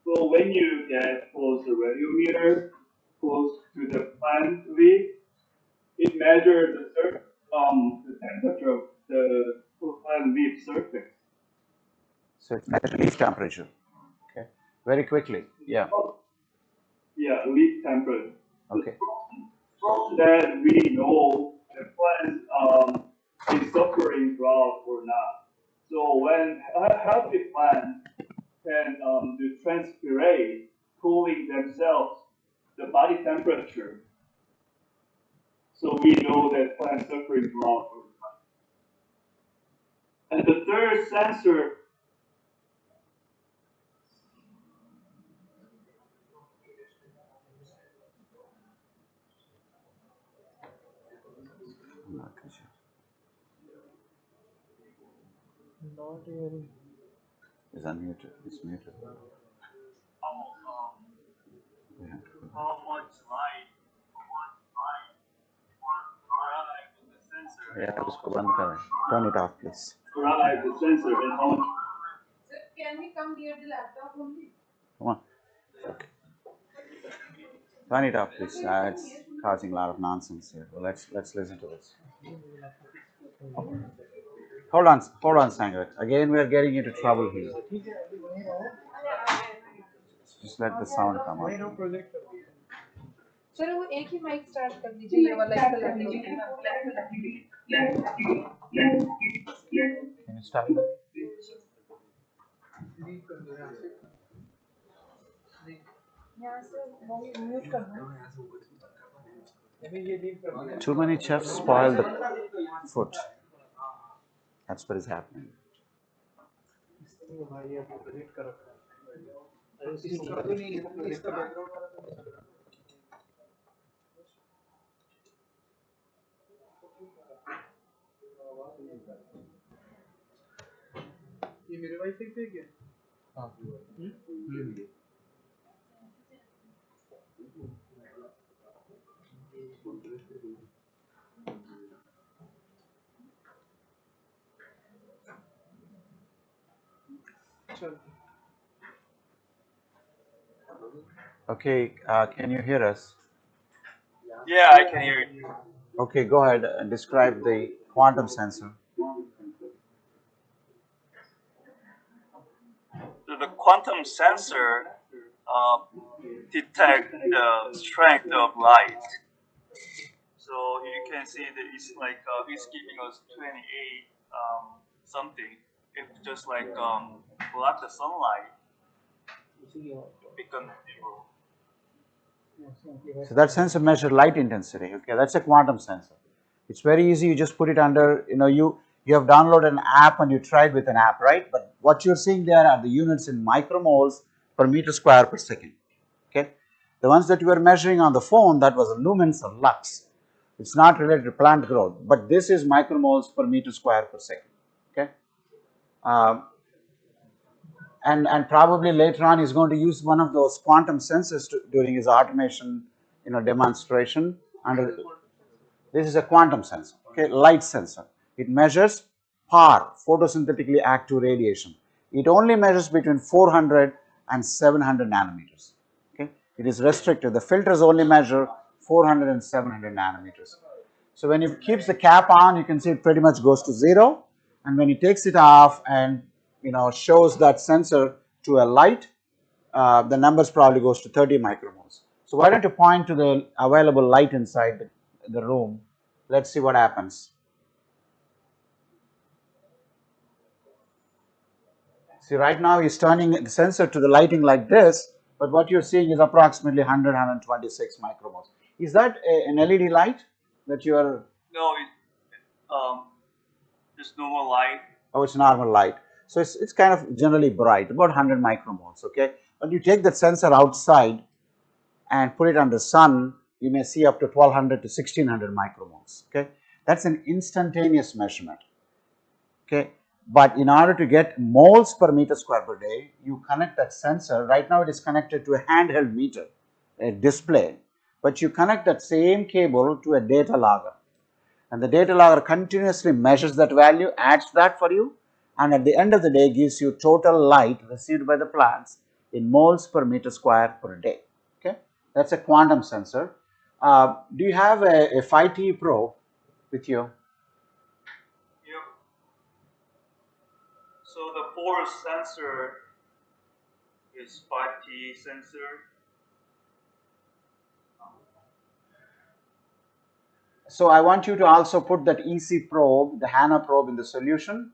so when you get close the radiometer close to the plant leaf, it measures the temperature of the plant leaf surface. So it measures leaf temperature. Okay. Very quickly. Yeah. Yeah, leaf temperature. Okay. From that we know the plant is suffering drought or not. So when a healthy plant can do transpirate, cooling themselves, the body temperature. So we know that plant suffering drought or not. And the third sensor. Not hearing. Is unmuted. It's muted. How much light the sensor? Yeah, उसको बंद करें. Turn it off, please. Right, the sensor and how much. Sir, can we come near the laptop only? Come on. Okay. Turn it off, please. It's causing a lot of nonsense here. Well, let's listen to this. Okay. Hold on, Sanger. Again, we are getting into trouble here. Just let the sound come out. चलो वो एक ही mic start कर दीजिए ये वाला इसका लग लीजिए Can you stop? यहाँ से म्यूट करना Too many chefs spoil the food. That's what is happening. ये मेरे वाईफाई पे क्या? हाँ। Okay, can you hear us? Yeah, I can hear you. Okay, go ahead and describe the quantum sensor. So the quantum sensor detects the strength of light. So you can see that it's like it's giving us 28 something. If just like block the sunlight, it becomes 0. So that sensor measures light intensity. Okay, that's a quantum sensor. It's very easy. You just put it under. You have downloaded an app and you tried with an app, right? But what you're seeing there are the units in micromoles per meter square per second. Okay, the ones that you were measuring on the phone, that was lumens or lux. It's not related to plant growth, but this is micromoles per meter square per second. Okay, and probably later on he's going to use one of those quantum sensors during his automation, demonstration. Under this is a quantum sensor, okay, light sensor. It measures PAR, photosynthetically active radiation. It only measures between 400 and 700 nanometers. Okay, it is restricted. The filters only measure 400 and 700 nanometers. So when he keeps the cap on, you can see it pretty much goes to 0, and when he takes it off and shows that sensor to a light, the numbers probably goes to 30 micromoles. So why don't you point to the available light inside the room? Let's see what happens. See, right now he's turning the sensor to the lighting like this, but what you're seeing is approximately 100, 126 micromoles. Is that an LED light that you are? No, it's just normal light. Oh, it's normal light. So it's kind of generally bright, about 100 micromoles, okay? But you take that sensor outside and put it under sun, you may see up to 1200 to 1600 micromoles, okay? That's an instantaneous measurement, okay? But in order to get moles per meter square per day, you connect that sensor. Right now it is connected to a handheld meter, a display, but you connect that same cable to a data logger. And the data logger continuously measures that value, adds that for you, and at the end of the day gives you total light received by the plants in moles per meter square per day. Okay, that's a quantum sensor. Do you have a 5T probe with you? Yep. So the force sensor is 5T sensor. So I want you to also put that EC probe, the HANA probe, in the solution,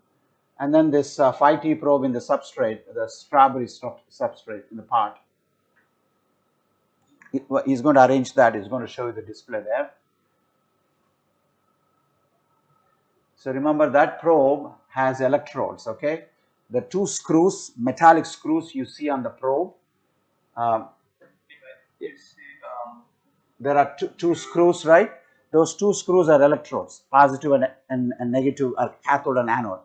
and then this 5T probe in the substrate, the strawberry substrate in the part. He's going to arrange that. He's going to show you the display there. So remember that probe has electrodes, okay? The two screws, metallic screws you see on the probe. There are two screws, right? Those two screws are electrodes, positive and negative, are cathode and anode.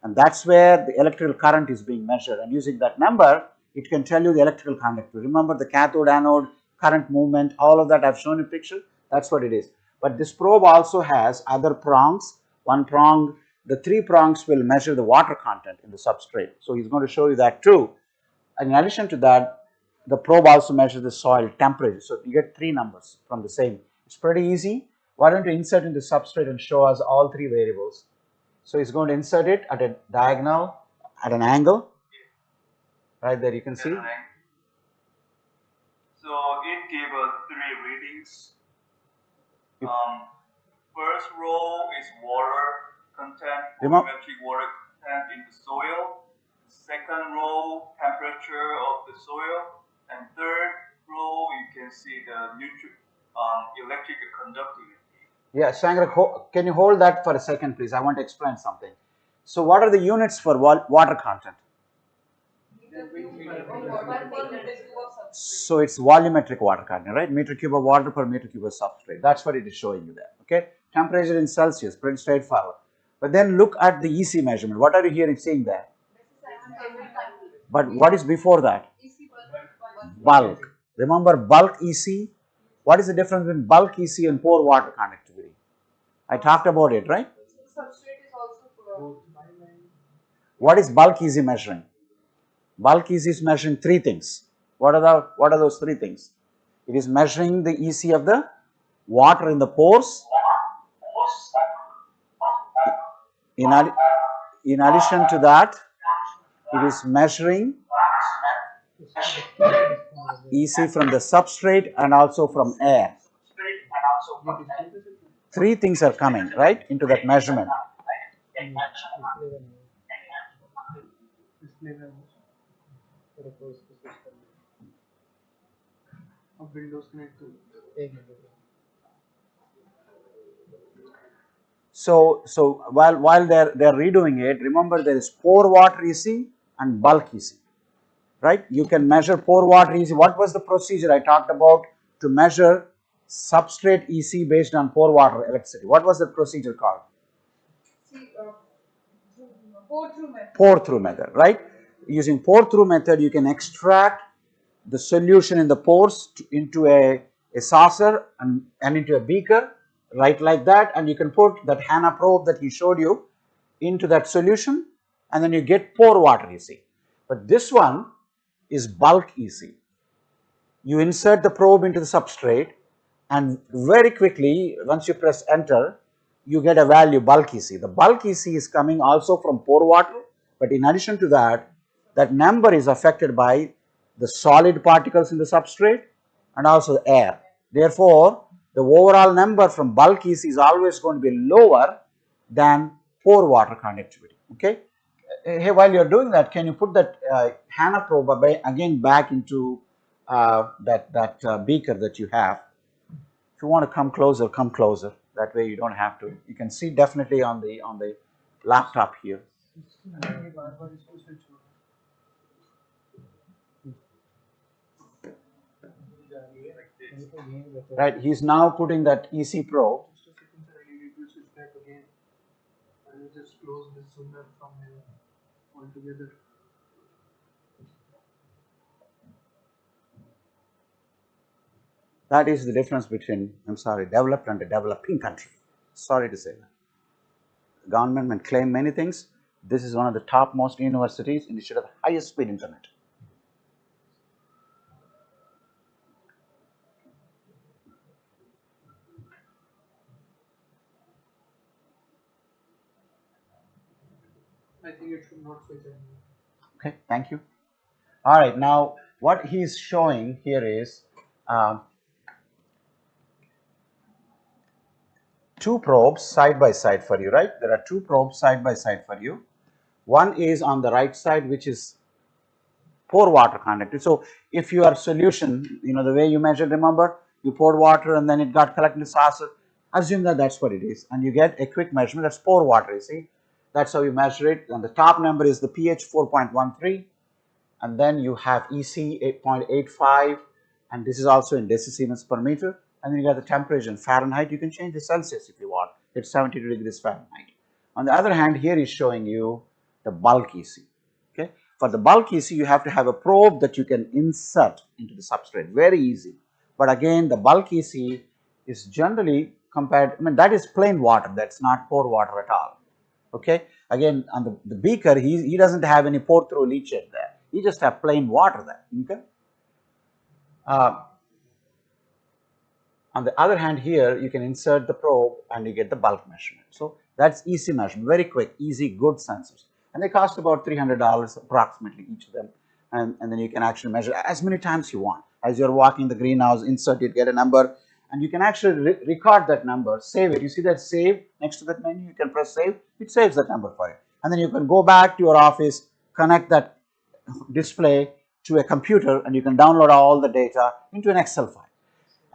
And that's where the electrical current is being measured. And using that number, it can tell you the electrical conductivity. Remember the cathode, anode, current movement, all of that I've shown you a picture. That's what it is. But this probe also has other prongs. One prong, the three prongs will measure the water content in the substrate. So he's going to show you that too. And in addition to that, the probe also measures the soil temperature. So you get three numbers from the same. It's pretty easy. Why don't you insert in the substrate and show us all three variables? So he's going to insert it at a diagonal, at an angle. Right there you can see. So it gave us three readings. First row is water content, volumetric water content in the soil. Second row, temperature of the soil. And third row, you can see the electrical conductivity. Yeah, Sangra, can you hold that for a second, please? I want to explain something. So what are the units for water content? So it's volumetric water content, right? Meter cube of water per meter cube of substrate. That's what it is showing you there. Okay, temperature in Celsius, pretty straightforward. But then look at the EC measurement. What are you seeing there? But what is before that? Bulk. Remember bulk EC? What is the difference between bulk EC and pore water conductivity? I talked about it, right? What is bulk EC measuring? Bulk EC is measuring three things. What are those three things? It is measuring the EC of the water in the pores. In addition to that, it is measuring EC from the substrate and also from air. Three things are coming, right, into that measurement. So while they're redoing it, remember there is pore water EC and bulk EC, right? You can measure pore water EC. What was the procedure I talked about to measure substrate EC based on pore water electricity? What was the procedure called? Pour through method, right? Using pour through method, you can extract the solution in the pores into a saucer and into a beaker, right, like that, and you can put that HANA probe that he showed you into that solution, and then you get pore water EC. But this one is bulk EC. You insert the probe into the substrate, and very quickly, once you press enter, you get a value bulk EC. The bulk EC is coming also from pore water, but in addition to that, that number is affected by the solid particles in the substrate and also the air. Therefore, the overall number from bulk EC is always going to be lower than pore water conductivity. Okay. Hey, while you're doing that, can you put that HANA probe again back into that beaker that you have? If you want to come closer, come closer. That way you don't have to. You can see definitely on the laptop here. Right, he's now putting that EC probe. Just close this zoomer from here altogether. That is the difference between, I'm sorry, developed and a developing country. Sorry to say that. The government may claim many things, This is one of the topmost universities and it should have highest speed internet. I think it should not switch anymore. Okay, thank you. All right, now what he's showing here is two probes side by side for you, right? There are two probes side by side for you. One is on the right side, which is pour water conductivity. So if your solution, the way you measured, remember, you poured water and then it got collected in the saucer, assume that that's what it is. And you get a quick measurement, that's pour water, you see. That's how you measure it. And the top number is the pH 4.13. And then you have EC 8.85. And this is also in decisiemens per meter. And then you got the temperature in Fahrenheit. You can change the Celsius if you want. It's 72 degrees Fahrenheit. On the other hand, here is showing you the bulk EC. Okay. For the bulk EC, you have to have a probe that you can insert into the substrate. Very easy. But again, the bulk EC is generally compared, that is plain water. That's not pour water at all. Okay. Again, on the beaker, he doesn't have any pour through leachate there. He just have plain water there. Okay. On the other hand, here you can insert the probe and you get the bulk measurement. So that's easy measurement, very quick, easy, good sensors. And they cost about $300 approximately each of them. And then you can actually measure as many times you want. As you're walking the greenhouse, insert it, get a number, and you can actually record that number, save it. You see that save next to that menu, you can press save, it saves that number for you. And then you can go back to your office, connect that display to a computer, and you can download all the data into an Excel file.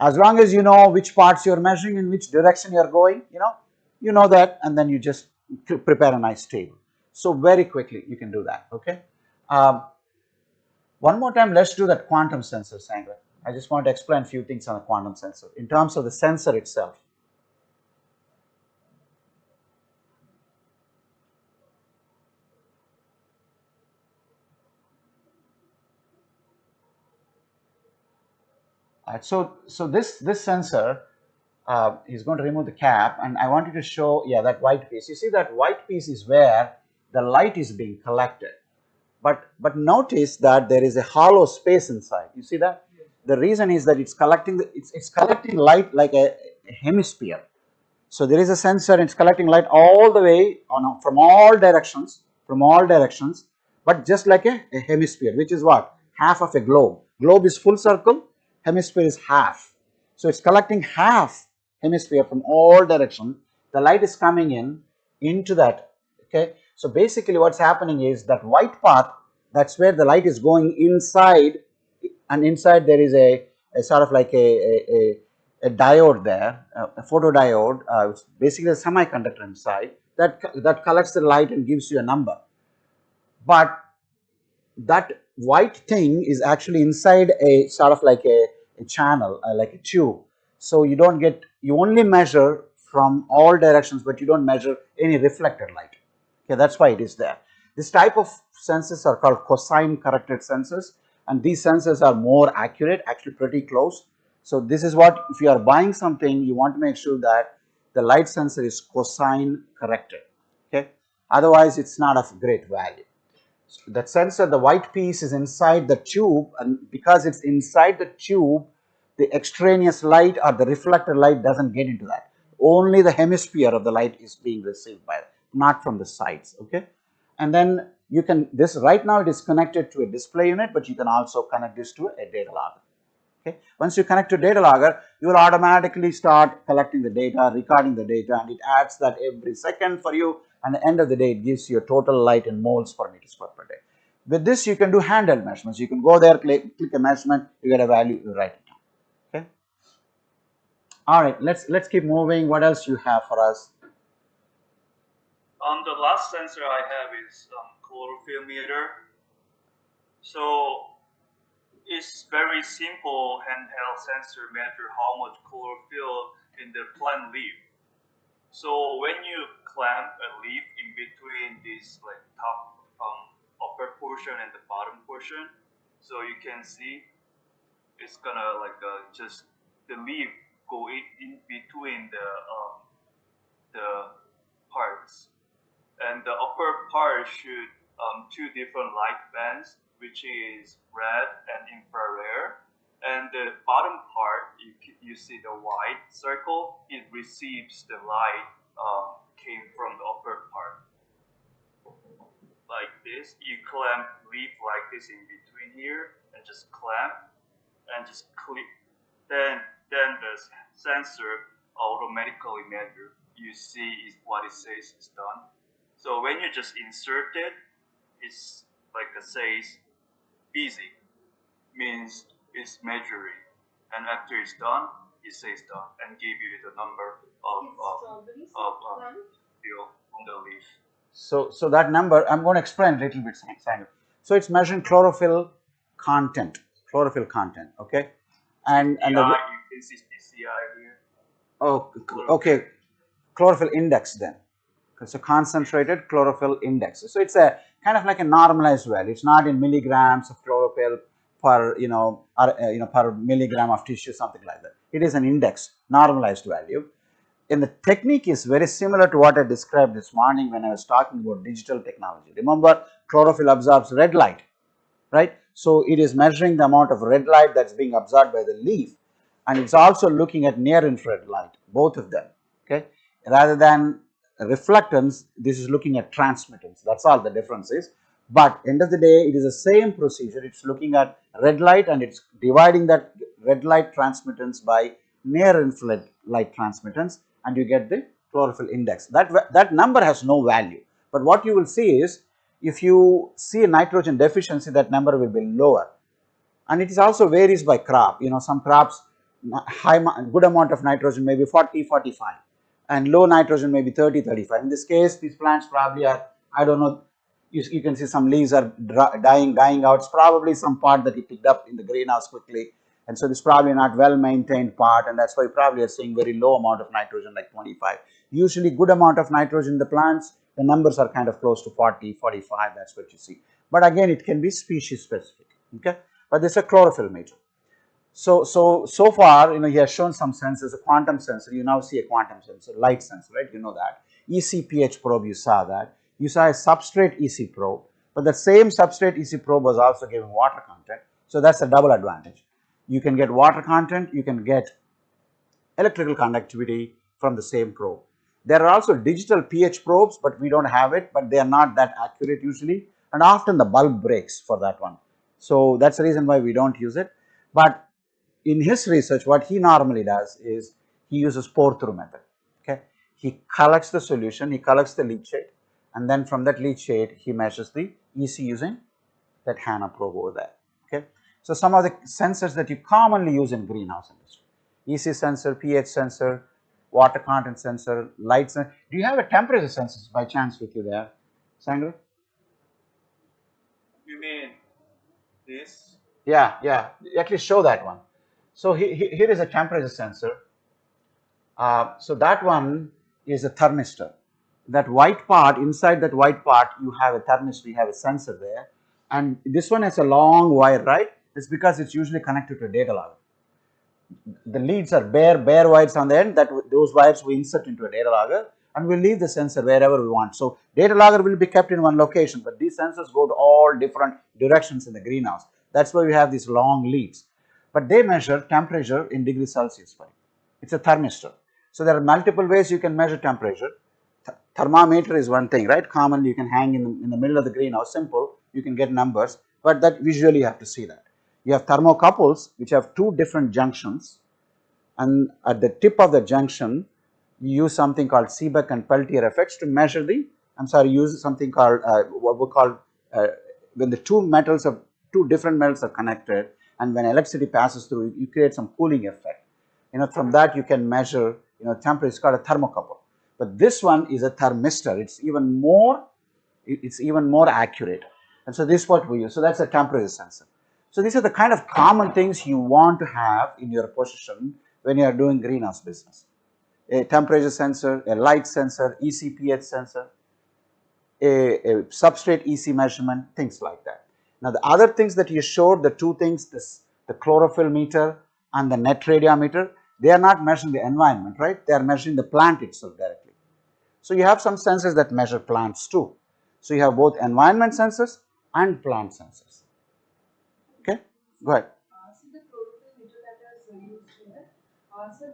As long as you know which parts you're measuring in which direction you're going, you know that, and then you just prepare a nice table. So very quickly you can do that. Okay. One more time, let's do that quantum sensor, Sangha. I just want to explain a few things on the quantum sensor in terms of the sensor itself. So this sensor is going to remove the cap, and I want you to show, that white piece. You see that white piece is where the light is being collected. But notice that there is a hollow space inside. You see that? The reason is that it's collecting it's collecting light like a hemisphere. So there is a sensor, and it's collecting light all the way from all directions, but just like a hemisphere, which is what? Half of a globe. Globe is full circle, hemisphere is half. So it's collecting half hemisphere from all directions. The light is coming into that. Okay. So basically what's happening is that white path, that's where the light is going inside, and inside there is a sort of like a diode there, a photodiode, which basically a semiconductor inside that collects the light and gives you a number. But that white thing is actually inside a sort of like a channel, like a tube. So you only measure from all directions, but you don't measure any reflected light. Okay, that's why it is there. This type of sensors are called cosine corrected sensors, and these sensors are more accurate, actually pretty close. So this is what, if you are buying something, you want to make sure that the light sensor is cosine corrected. Okay, otherwise it's not of great value. That sensor, the white piece is inside the tube, and because it's inside the tube, the extraneous light or the reflected light doesn't get into that. Only the hemisphere of the light is being received by it, not from the sides. Okay, and then you can, this right now it is connected to a display unit, but you can also connect this to a data logger. Okay, once you connect to data logger, you will automatically start collecting the data, recording the data, and it adds that every second for you. And at the end of the day, it gives you a total light in moles per meter square per day. With this, you can do handheld measurements. You can go there, click a measurement, you get a value, you write it down. Okay. All right, let's keep moving. What else you have for us? The last sensor I have is chlorophyll meter. So it's very simple handheld sensor measure how much chlorophyll in the plant leaf. So when you clamp a leaf in between this like top upper portion and the bottom portion, so you can see it's gonna like just the leaf go in between the parts. and the upper part shoot two different light bands, which is red and infrared. And the bottom part, you see the white circle, it receives the light came from the upper part. Like this, you clamp leaf like this in between here, and just clamp, and just click. Then the sensor automatically measure. You see is what it says is done. So when you just insert it, it's like it says busy, means it's measuring, and after it's done, it says done and give you the number of fill on the leaf. So that number, I'm going to explain a little bit, Samuel. So it's measuring chlorophyll content, okay? And you can see PCI here. Oh, okay, chlorophyll index then. It's a concentrated chlorophyll index. So it's a kind of like a normalized value. It's not in milligrams of chlorophyll per per milligram of tissue, something like that. It is an index, normalized value. And the technique is very similar to what I described this morning when I was talking about digital technology. Remember, chlorophyll absorbs red light, right? So it is measuring the amount of red light that's being absorbed by the leaf, and it's also looking at near infrared light, both of them, okay? Rather than reflectance, this is looking at transmittance. That's all the difference is. But end of the day, it is the same procedure. It's looking at red light and it's dividing that red light transmittance by near infrared light transmittance, and you get the chlorophyll index. That number has no value. But what you will see is, if you see a nitrogen deficiency, that number will be lower. And it is also varies by crop. Some crops, good amount of nitrogen may be 40, 45. And low nitrogen may be 30, 35. In this case, these plants probably are, I don't know, you can see some leaves are dying out. It's probably some part that you picked up in the greenhouse quickly. And so this is probably not well maintained part, and that's why you probably are seeing very low amount of nitrogen, like 25. Usually good amount of nitrogen in the plants, the numbers are kind of close to 40, 45, that's what you see. But again, it can be species specific, okay? But this is a chlorophyll meter. So far, he has shown some sensors, a quantum sensor. You now see a quantum sensor, light sensor, right? You know that. EC-pH probe, you saw that. You saw a substrate EC probe, but the same substrate EC probe was also giving water content. So that's a double advantage. You can get water content, you can get electrical conductivity from the same probe. There are also digital pH probes, but we don't have it, but they are not that accurate usually, and often the bulb breaks for that one. So that's the reason why we don't use it. But in his research, what he normally does is he uses pour-through method. Okay, he collects the solution, he collects the leachate, and then from that leachate he measures the EC using that HANA probe over there. Okay, so some of the sensors that you commonly use in greenhouse industry: EC sensor, pH sensor, water content sensor, light sensor. Do you have a temperature sensor by chance with you there, Sangre? You mean this? Yeah. At least show that one. So here is a temperature sensor. So that one is a thermistor. That white part, inside that white part, you have a thermistor, you have a sensor there. And this one has a long wire, right? It's because it's usually connected to a data logger. The leads are bare wires on the end, those wires we insert into a data logger, and we'll leave the sensor wherever we want. So data logger will be kept in one location, but these sensors go to all different directions in the greenhouse. That's why we have these long leads. But they measure temperature in degrees Celsius. It's a thermistor. So there are multiple ways you can measure temperature. Thermometer is one thing, right? Commonly you can hang in the middle of the greenhouse, simple, you can get numbers, but that visually you have to see that. You have thermocouples which have two different junctions, and at the tip of the junction you use something called Seebeck and Peltier effects to measure use something called what we call when the two different metals are connected, and when electricity passes through, you create some cooling effect. From that you can measure temperature. It's called a thermocouple. But this one is a thermistor. It's even more accurate. And so this is what we use. So that's a temperature sensor. So these are the kind of common things you want to have in your possession when you are doing greenhouse business. A temperature sensor, a light sensor, EC-pH sensor, a substrate EC measurement, things like that. Now the other things that you showed, the two things, the chlorophyll meter and the net radiometer, they are not measuring the environment, right? They are measuring the plant itself directly. So you have some sensors that measure plants too. So you have both environment sensors and plant sensors. Okay, go ahead. So the chlorophyll meter that is used here, so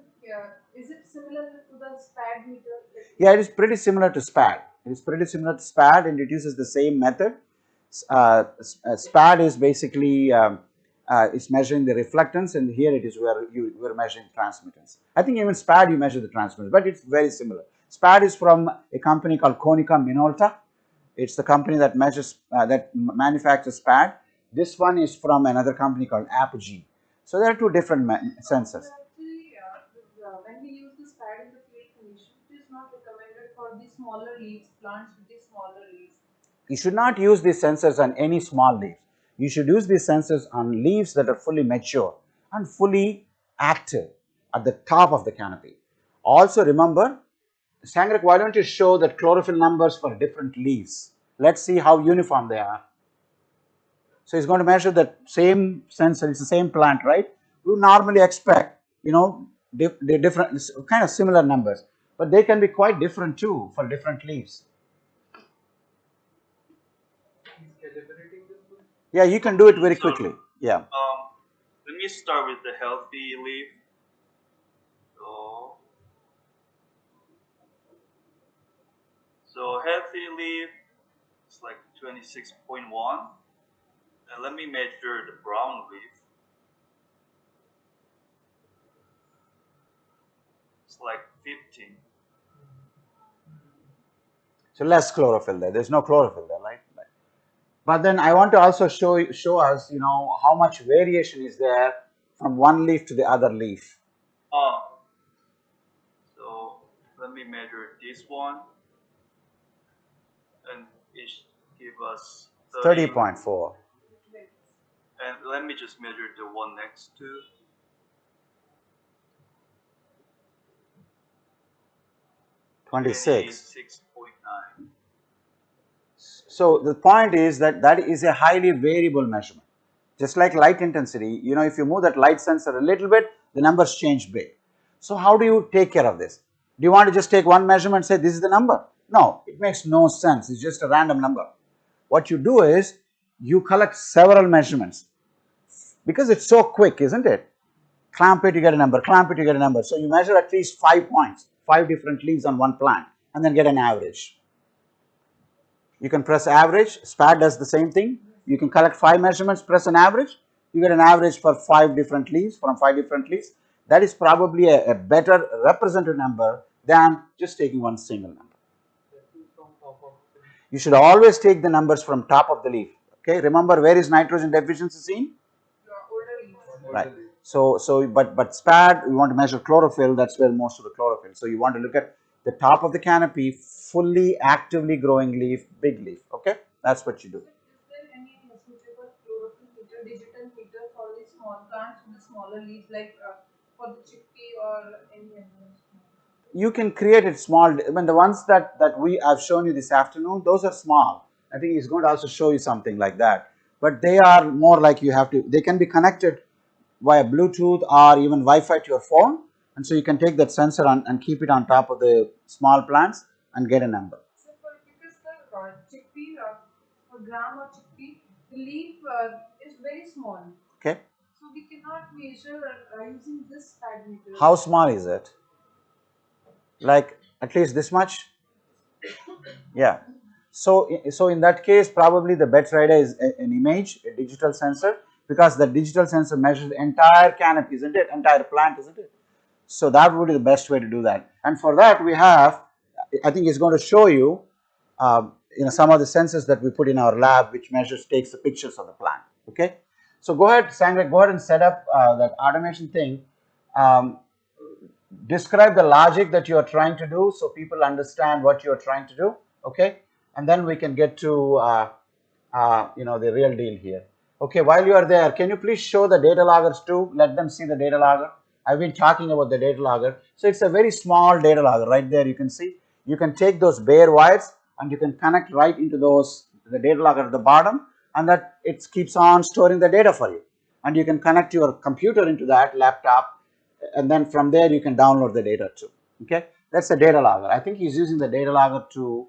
is it similar to the SPAD meter? Yeah, it is pretty similar to SPAD. It is pretty similar to SPAD and it uses the same method. SPAD is basically it's measuring the reflectance, and here it is where you are measuring transmittance. I think even SPAD you measure the transmittance, but it's very similar. SPAD is from a company called Konica Minolta. It's the company that measures that manufactures SPAD. This one is from another company called Apogee. So there are two different sensors. Actually, when we use the SPAD in the field condition, it is not recommended for the smaller leaves, plants with the smaller leaves. You should not use these sensors on any small leaves. You should use these sensors on leaves that are fully mature and fully active at the top of the canopy. Also remember, Sangrak, why don't you show the chlorophyll numbers for different leaves? Let's see how uniform they are. So he's going to measure the same sensor, it's the same plant, right? We normally expect, the different, kind of similar numbers, but they can be quite different too for different leaves. He's calibrating this one. Yeah, you can do it very quickly. Yeah. Let me start with the healthy leaf. So healthy leaf is like 26.1, and let me measure the brown leaf. It's like 15. So less chlorophyll there. There's no chlorophyll there, right? But then I want to also show us, how much variation is there from one leaf to the other leaf. So let me measure this one, and it give us 30.4. And let me just measure the one next to. 26. 26.9. So the point is that is a highly variable measurement. Just like light intensity, if you move that light sensor a little bit, the numbers change big. So how do you take care of this? Do you want to just take one measurement and say this is the number? No, it makes no sense. It's just a random number. What you do is you collect several measurements because it's so quick, isn't it? Clamp it, you get a number, clamp it, you get a number. So you measure at least 5 points, 5 different leaves on one plant, and then get an average. You can press average, SPAD does the same thing. You can collect 5 measurements, press an average, you get an average for 5 different leaves, from 5 different leaves. That is probably a better representative number than just taking one single number. You should always take the numbers from top of the leaf. Okay, remember where is nitrogen deficiency seen? Older leaves. Right. But SPAD, we want to measure chlorophyll, that's where most of the chlorophyll. So you want to look at the top of the canopy, fully actively growing leaf, big leaf. Okay, that's what you do. Is there any suitable chlorophyll meter, digital meter for the small plants with the smaller leaves, like for the chickpea or any other? You can create it small. The ones that I've shown you this afternoon, those are small. I think he's going to also show you something like that. But they are more like they can be connected via Bluetooth or even Wi-Fi to your phone. And so you can take that sensor and keep it on top of the small plants and get a number. So because the chickpea, a gram of chickpea, the leaf is very small. Okay. So we cannot measure using this SPAD meter. How small is it? Like at least this much? Yeah. So in that case, probably the better idea is an image, a digital sensor, because the digital sensor measures the entire canopy, isn't it? Entire plant, isn't it? So that would be the best way to do that. And for that we have, I think he's going to show you, some of the sensors that we put in our lab, which takes the pictures of the plant. Okay. So go ahead, Sangre, go ahead and set up that automation thing. Describe the logic that you are trying to do so people understand what you are trying to do. Okay. And then we can get to, the real deal here. Okay, while you are there, can you please show the data loggers too? Let them see the data logger. I've been talking about the data logger. So it's a very small data logger right there. You can see, you can take those bare wires and you can connect right into the data logger at the bottom, and that it keeps on storing the data for you. And you can connect your computer into that laptop, and then from there you can download the data too. Okay, That's a data logger. I think he's using the data logger to,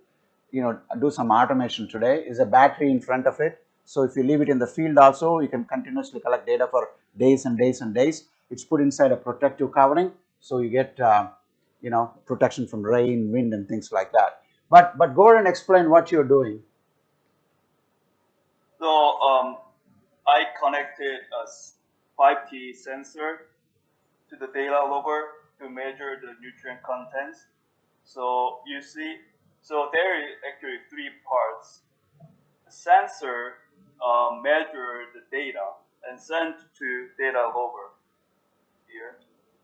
do some automation today. Is a battery in front of it. So if you leave it in the field also, you can continuously collect data for days and days and days. It's put inside a protective covering, so you get, protection from rain, wind, and things like that. But go ahead and explain what you're doing. So I connected a 5T sensor to the data logger to measure the nutrient contents. So you see, so there is actually three parts. The sensor measures the data and send to data logger. Here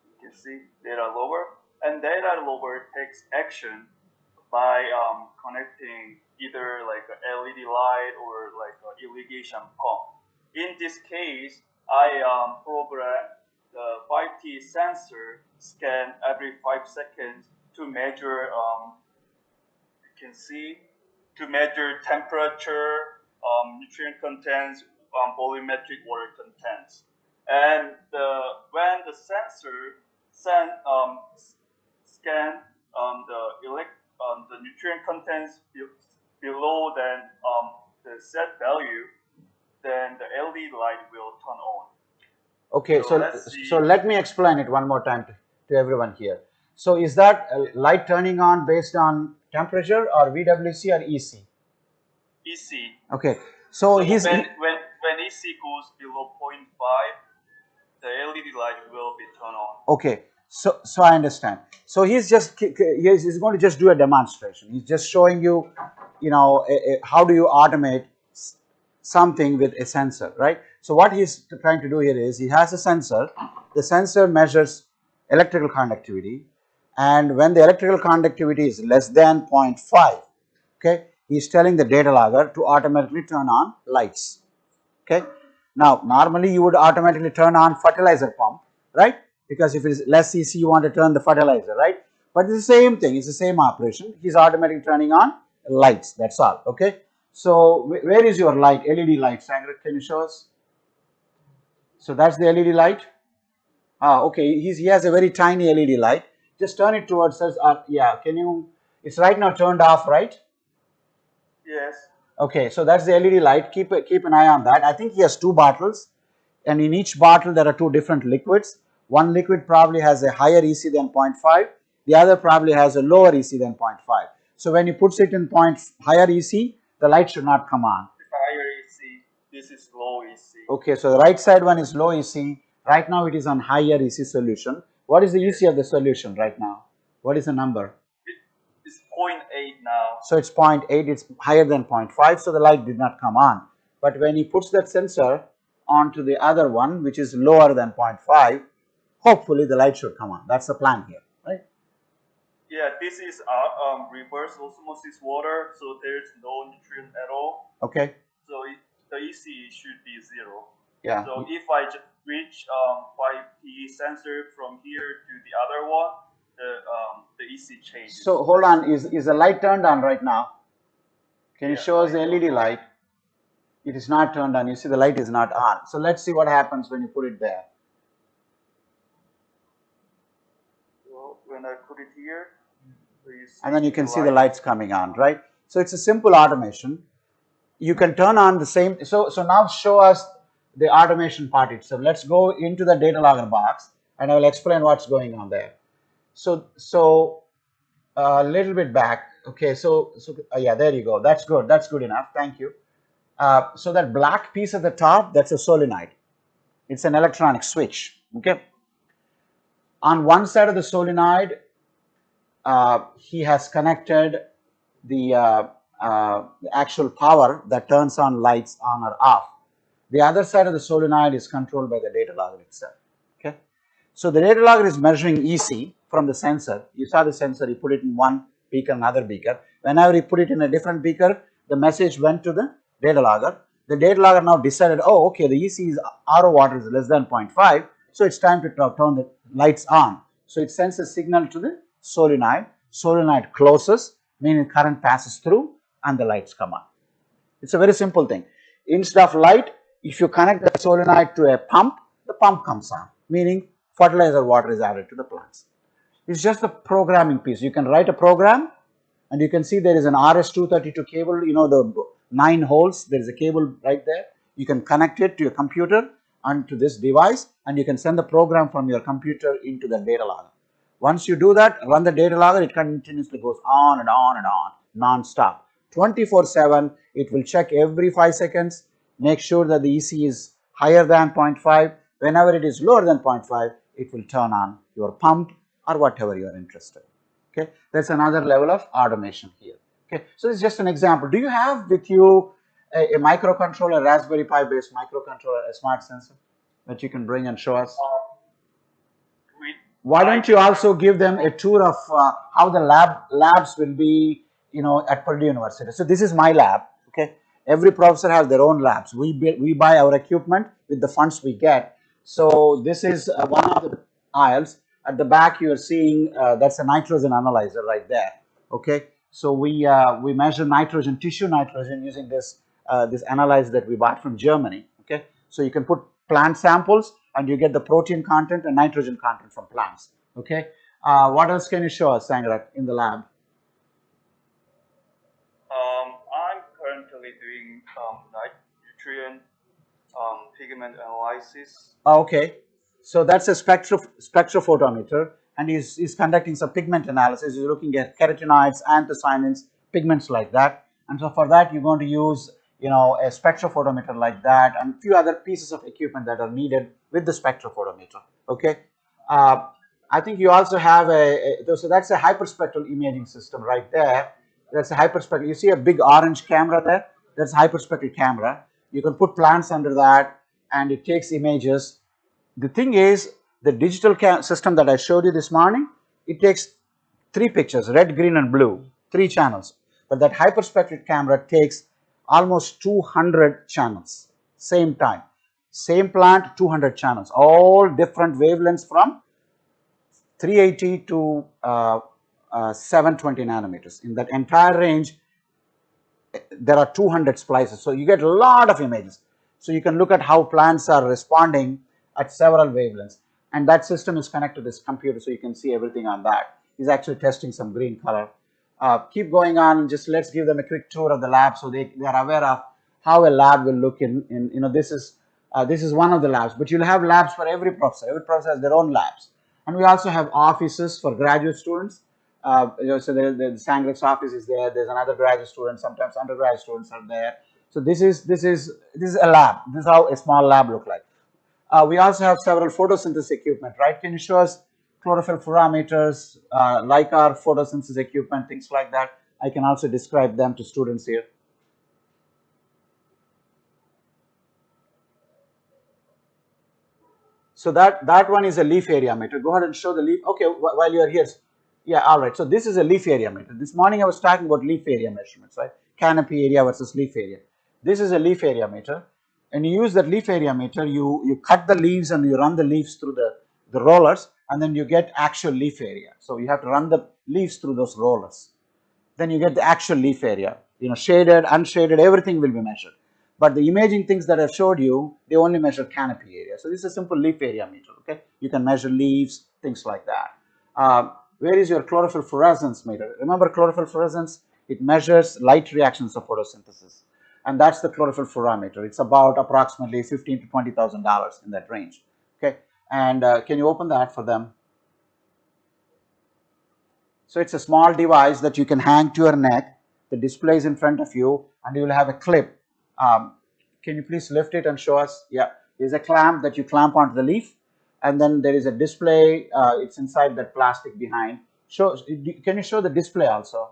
you can see data logger, and data logger takes action by connecting either like an LED light or like an irrigation pump. In this case, I program the 5T sensor scan every 5 seconds to measure, you can see, to measure temperature, nutrient contents, volumetric water contents. And when the sensor scan the nutrient contents below than the set value, then the LED light will turn on. Okay, so let me explain it one more time to everyone here. So is that light turning on based on temperature or VWC or EC? EC. Okay, so when EC goes below 0.5, the LED light will be turned on. Okay, so I understand. So he's going to just do a demonstration. He's just showing you, how do you automate something with a sensor, right? So what he's trying to do here is he has a sensor. The sensor measures electrical conductivity, and when the electrical conductivity is less than 0.5, okay, he's telling the data logger to automatically turn on lights. Okay. Now normally you would automatically turn on fertilizer pump, right? Because if it is less EC, you want to turn the fertilizer, right? But it's the same thing. It's the same operation. He's automatically turning on lights. That's all. Okay. So where is your light? LED light. Sagar, can you show us? So that's the LED light. Okay. He has a very tiny LED light. Just turn it towards us. Yeah. Can you? It's right now turned off, right? Yes. Okay. So that's the LED light. Keep an eye on that. I think he has two bottles, and in each bottle there are two different liquids. One liquid probably has a higher EC than 0.5. The other probably has a lower EC than 0.5. So when he puts it in higher EC, the light should not come on. Higher EC, this is low EC. Okay, so the right side one is low EC. Right now it is on higher EC solution. What is the EC of the solution right now? What is the number? It's 0.8 now. So it's 0.8, it's higher than 0.5, so the light did not come on. But when he puts that sensor onto the other one, which is lower than 0.5, hopefully the light should come on. That's the plan here, right? Yeah, this is reverse osmosis water, so there's no nutrient at all. Okay. So the EC should be 0. Yeah. So if I just switch 5T sensor from here to the other one, the EC changes. So hold on, is the light turned on right now? Can you show us the LED light? It is not turned on. You see the light is not on. So let's see what happens when you put it there. Well, when I put it here, and then you can see the lights coming on, right? So it's a simple automation. You can turn on the same. So now show us the automation part itself. Let's go into the data logger box, and I will explain what's going on there. So a little bit back. Okay, so yeah, there you go. That's good. That's good enough. Thank you. So that black piece at the top, that's a solenoid. It's an electronic switch. Okay. On one side of the solenoid, he has connected the actual power that turns on lights on or off. The other side of the solenoid is controlled by the data logger itself. Okay. So the data logger is measuring EC from the sensor. You saw the sensor, you put it in one beaker, another beaker. Whenever you put it in a different beaker, the message went to the data logger. The data logger now decided, oh, okay, the EC is RO water is less than 0.5, so it's time to turn the lights on. So it sends a signal to the solenoid. Solenoid closes, meaning current passes through, and the lights come on. It's a very simple thing. Instead of light, if you connect the solenoid to a pump, the pump comes on, meaning fertilizer water is added to the plants. It's just the programming piece. You can write a program, and you can see there is an RS-232 cable, you know, the 9 holes, there is a cable right there. You can connect it to your computer and to this device, and you can send the program from your computer into the data logger. Once you do that, run the data logger, it continuously goes on and on and on, non-stop. 24/7, it will check every 5 seconds, make sure that the EC is higher than 0.5. Whenever it is lower than 0.5, it will turn on your pump or whatever you are interested. Okay, that's another level of automation here. Okay, so it's just an example. Do you have with you a microcontroller, Raspberry Pi based microcontroller, a smart sensor that you can bring and show us? Why don't you also give them a tour of how the labs will be, you know, at Purdue University? So this is my lab. Okay, every professor has their own labs. We buy our equipment with the funds we get. So this is one of the aisles. At the back, you are seeing that's a nitrogen analyzer right there. Okay, so we measure nitrogen, tissue nitrogen, using this analyzer that we bought from Germany. Okay, so you can put plant samples and you get the protein content and nitrogen content from plants. Okay, what else can you show us, Sangrak, in the lab? I'm currently doing nutrient pigment analysis. Okay, so that's a spectrophotometer, and he's conducting some pigment analysis. He's looking at carotenoids, anthocyanins, pigments like that. And so for that, you're going to use, you know, a spectrophotometer like that, and a few other pieces of equipment that are needed with the spectrophotometer. Okay, I think you also have so that's a hyperspectral imaging system right there. That's a hyperspectral. You see a big orange camera there? That's a hyperspectral camera. You can put plants under that, and it takes images. The thing is, the digital system that I showed you this morning, it takes 3 pictures, red, green, and blue, 3 channels. But that hyperspectral camera takes almost 200 channels, same time. Same plant, 200 channels, all different wavelengths from 380 to 720 nanometers. In that entire range, there are 200 splices. So you get a lot of images. So you can look at how plants are responding at several wavelengths. And that system is connected to this computer, so you can see everything on that. He's actually testing some green color. Keep going on. Just let's give them a quick tour of the lab so they are aware of how a lab will look in you know, this is one of the labs, but you'll have labs for every professor. Every professor has their own labs. And we also have offices for graduate students. You know, so the Sangrek's office is there. There's another graduate student. Sometimes undergraduate students are there. So this is a lab. This is how a small lab look like. We also have several photosynthesis equipment, right? Can you show us chlorophyll fluorometers, like our photosynthesis equipment, things like that? I can also describe them to students here. So that one is a leaf area meter. Go ahead and show the leaf. Okay, while you are here. Yeah, all right. So this is a leaf area meter. This morning I was talking about leaf area measurements, right? Canopy area versus leaf area. This is a leaf area meter. And you use that leaf area meter, you cut the leaves and you run the leaves through the rollers, and then you get actual leaf area. So you have to run the leaves through those rollers. Then you get the actual leaf area. You know, shaded, unshaded, everything will be measured. But the imaging things that I showed you, they only measure canopy area. So this is a simple leaf area meter, okay? You can measure leaves, things like that. Where is your chlorophyll fluorescence meter? Remember chlorophyll fluorescence? It measures light reactions of photosynthesis. And that's the chlorophyll fluorometer. It's about approximately $15,000 to $20,000 in that range, okay? And can you open that for them? So it's a small device that you can hang to your neck. The display is in front of you, and you will have a clip. Can you please lift it and show us? Yeah, there's a clamp that you clamp onto the leaf, and then there is a display. It's inside that plastic behind. Can you show the display also?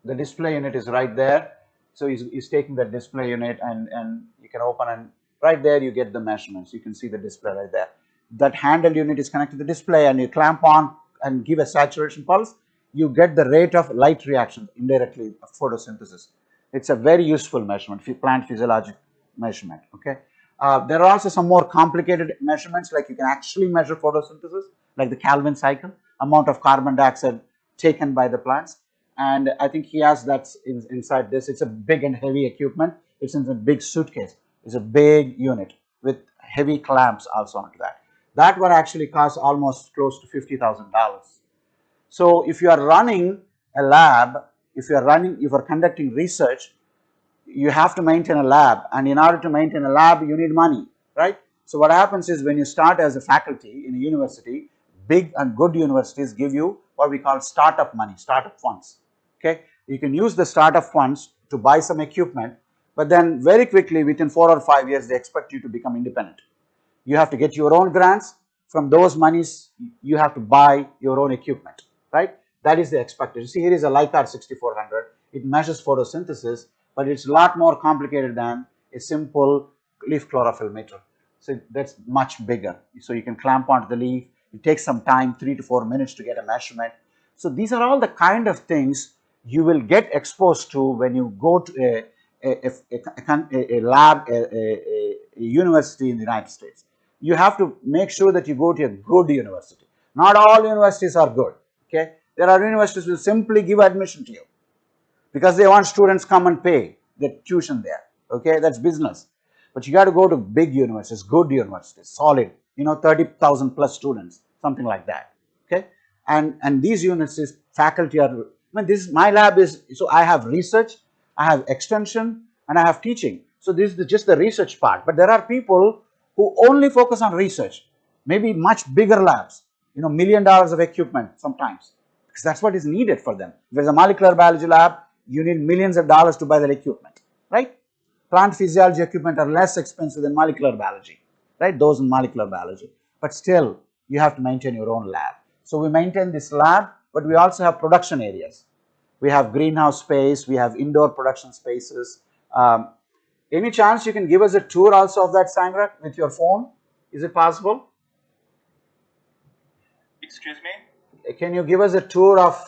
The display unit is right there. So he's taking the display unit, and you can open, and right there you get the measurements. You can see the display right there. That handle unit is connected to the display, and you clamp on and give a saturation pulse. You get the rate of light reaction indirectly of photosynthesis. It's a very useful measurement, plant physiologic measurement. Okay. There are also some more complicated measurements, like you can actually measure photosynthesis, like the Calvin cycle, amount of carbon dioxide taken by the plants. And I think he has that inside this. It's a big and heavy equipment. It's in a big suitcase. It's a big unit with heavy clamps also onto that. That one actually costs almost close to $50,000. So if you are running a lab, if you are conducting research, you have to maintain a lab, and in order to maintain a lab, you need money, right? So what happens is when you start as a faculty in a university, big and good universities give you what we call startup money, startup funds. Okay, you can use the startup funds to buy some equipment, but then very quickly within 4 or 5 years they expect you to become independent. You have to get your own grants. From those monies, you have to buy your own equipment, right? That is the expectation. See, here is a Leica 6400. It measures photosynthesis, but it's a lot more complicated than a simple leaf chlorophyll meter. So that's much bigger. So you can clamp onto the leaf. It takes some time, 3 to 4 minutes to get a measurement. So these are all the kind of things you will get exposed to when you go to a lab, a university in the United States. You have to make sure that you go to a good university. Not all universities are good. Okay, there are universities who will simply give admission to you because they want students come and pay their tuition there. Okay, that's business. But you got to go to big universities, good universities, solid. 30,000 plus students, something like that. Okay, and these universities faculty are. This my lab is, so I have research, I have extension, and I have teaching. So this is just the research part. But there are people who only focus on research, maybe much bigger labs, $1 million of equipment sometimes, because that's what is needed for them. If there's a molecular biology lab, you need millions of dollars to buy that equipment, right? Plant physiology equipment are less expensive than molecular biology, right? Those in molecular biology. But still, you have to maintain your own lab. So we maintain this lab, but we also have production areas. We have greenhouse space, we have indoor production spaces. Any chance you can give us a tour also of that, Sangrak, with your phone? Is it possible? Excuse me? Can you give us a tour of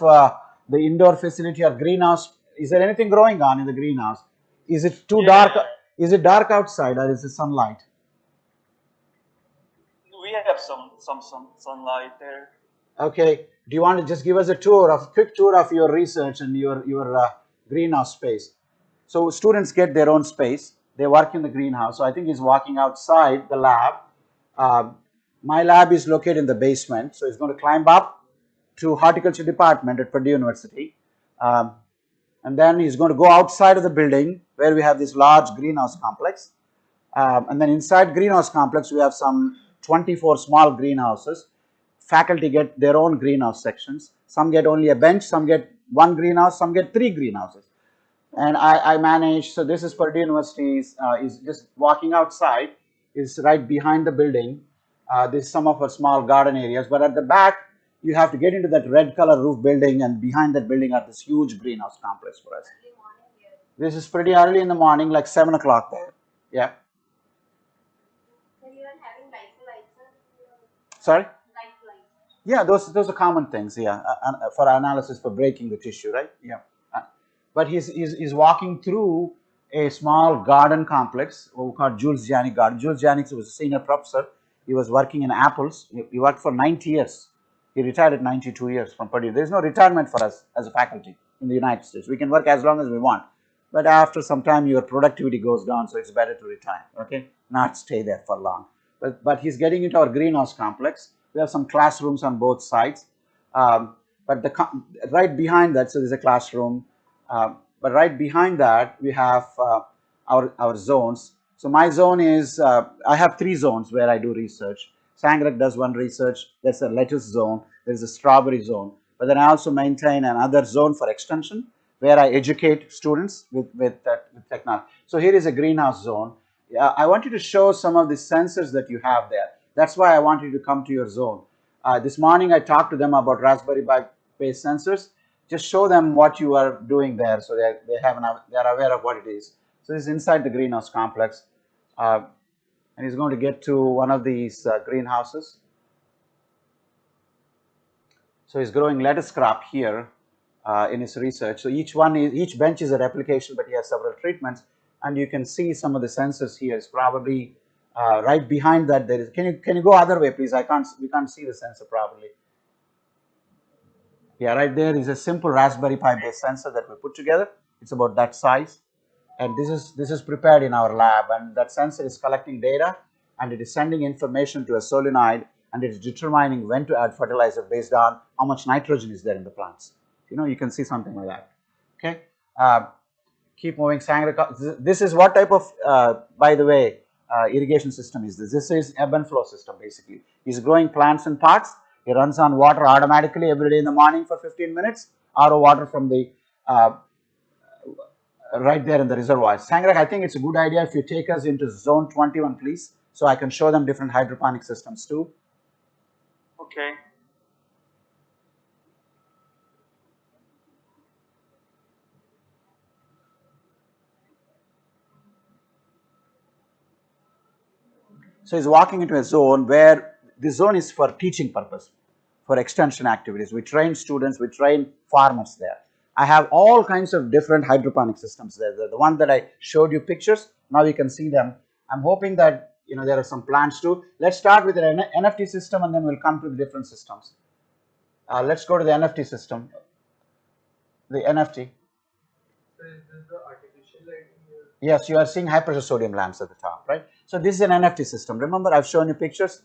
the indoor facility or greenhouse? Is there anything growing on in the greenhouse? Is it too dark? Is it dark outside or is it sunlight? We have some sunlight there. Okay. Do you want to just give us a quick tour of your research and your greenhouse space? So students get their own space. They work in the greenhouse. So I think he's walking outside the lab. My lab is located in the basement, so he's going to climb up to horticulture department at Purdue University, and then he's going to go outside of the building where we have this large greenhouse complex, and then inside greenhouse complex we have some 24 small greenhouses. Faculty get their own greenhouse sections. Some get only a bench, some get one greenhouse, some get 3 greenhouses. And I manage, so this is Purdue University, is just walking outside, is right behind the building. This is some of our small garden areas, but at the back, you have to get into that red color roof building, and behind that building are this huge greenhouse complex for us. This is pretty early in the morning, like 7 o'clock there. Yeah. So you are having lights. Sorry? Lights. Yeah, those are common things. Yeah, for analysis for breaking the tissue, right? Yeah. But he's walking through a small garden complex called Jules Janik Garden. Jules Janik was a senior professor. He was working in apples. He worked for 90 years. He retired at 92 years from Purdue. There is no retirement for us as a faculty in the United States. We can work as long as we want. But after some time, your productivity goes down, so it's better to retire, okay? Not stay there for long. But he's getting into our greenhouse complex. We have some classrooms on both sides. But right behind that, so there's a classroom. But right behind that, we have our zones. So my zone is, I have 3 zones where I do research. Sangrak does one research. There's a lettuce zone. There's a strawberry zone. But then I also maintain another zone for extension where I educate students with technology. So here is a greenhouse zone. I want you to show some of the sensors that you have there. That's why I want you to come to your zone. This morning I talked to them about Raspberry Pi based sensors. Just show them what you are doing there, so they are aware of what it is. So this is inside the greenhouse complex, and he's going to get to one of these greenhouses. So he's growing lettuce crop here in his research. So each bench is a replication, but he has several treatments, and you can see some of the sensors here. It's probably right behind that. There is. Can you go other way, please? We can't see the sensor properly. Yeah, right there is a simple Raspberry Pi based sensor that we put together. It's about that size, and this is prepared in our lab, and that sensor is collecting data and it is sending information to a solenoid and it's determining when to add fertilizer based on how much nitrogen is there in the plants. You can see something like that. Okay. Keep moving. This is what type of, by the way, irrigation system is this? This is ebb and flow system basically. He's growing plants in pots. He runs on water automatically every day in the morning for 15 minutes. RO water from the right there in the reservoir. Sangrak, I think it's a good idea if you take us into zone 21, please, so I can show them different hydroponic systems too. Okay. So he's walking into a zone where this zone is for teaching purpose, for extension activities. We train students, we train farmers there. I have all kinds of different hydroponic systems there. The one that I showed you pictures, now you can see them. I'm hoping that there are some plants too. Let's start with an NFT system and then we'll come to the different systems. Let's go to the NFT system. The NFT. So is this the artificial lighting here? Yes, you are seeing high pressure sodium lamps at the top, right? So this is an NFT system. Remember, I've shown you pictures.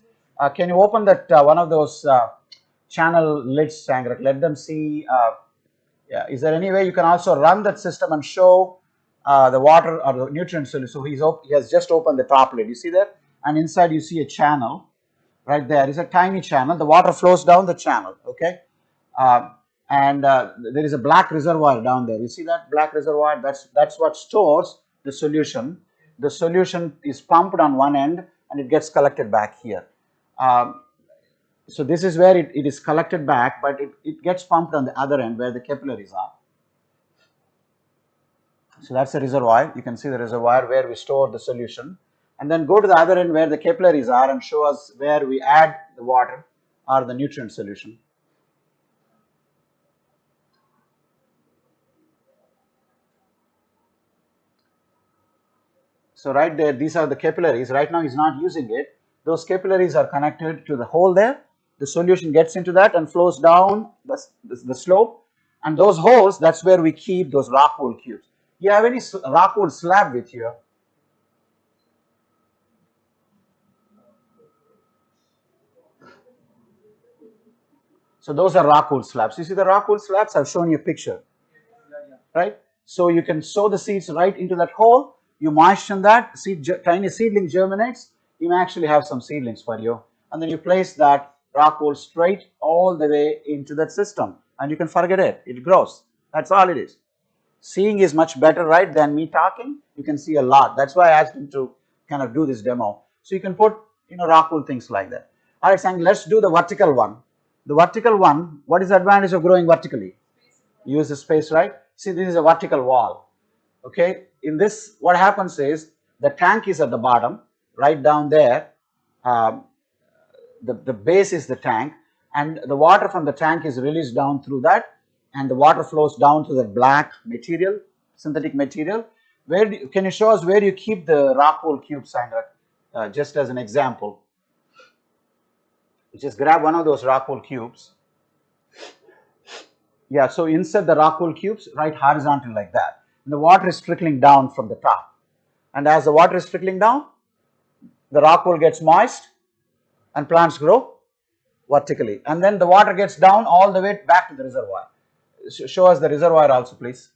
Can you open that one of those channel lids, Sangrak? Let them see. Yeah, is there any way you can also run that system and show the water or the nutrient solution? So he has just opened the top lid. You see that? And inside you see a channel. Right there is a tiny channel. The water flows down the channel. Okay. And there is a black reservoir down there. You see that black reservoir? That's what stores the solution. The solution is pumped on one end and it gets collected back here. So this is where it is collected back, but it gets pumped on the other end where the capillaries are. So that's the reservoir. You can see the reservoir where we store the solution. And then go to the other end where the capillaries are and show us where we add the water or the nutrient solution. So right there, these are the capillaries. Right now he's not using it. Those capillaries are connected to the hole there. The solution gets into that and flows down the slope. And those holes, that's where we keep those rock wool cubes. You have any rock wool slab with you? So those are rock wool slabs. You see the rock wool slabs? I've shown you a picture. Right? So you can sow the seeds right into that hole. You moisten that, tiny seedling germinates. You may actually have some seedlings for you. And then you place that rock wool straight all the way into that system. And you can forget it. It grows. That's all it is. Seeing is much better, right, than me talking. You can see a lot. That's why I asked him to kind of do this demo. So you can put, rock wool things like that. All right, Sang, let's do the vertical one. The vertical one, what is the advantage of growing vertically? Use the space, right? See, this is a vertical wall. Okay, in this, what happens is the tank is at the bottom, right down there. The base is the tank, and the water from the tank is released down through that, and the water flows down to the black material, synthetic material. Can you show us where you keep the rock wool cubes, Sangrak? Just as an example. Just grab one of those rock wool cubes. Yeah, so insert the rock wool cubes right horizontal like that. And the water is trickling down from the top. And as the water is trickling down, the rock wool gets moist and plants grow vertically. And then the water gets down all the way back to the reservoir. Show us the reservoir also, please.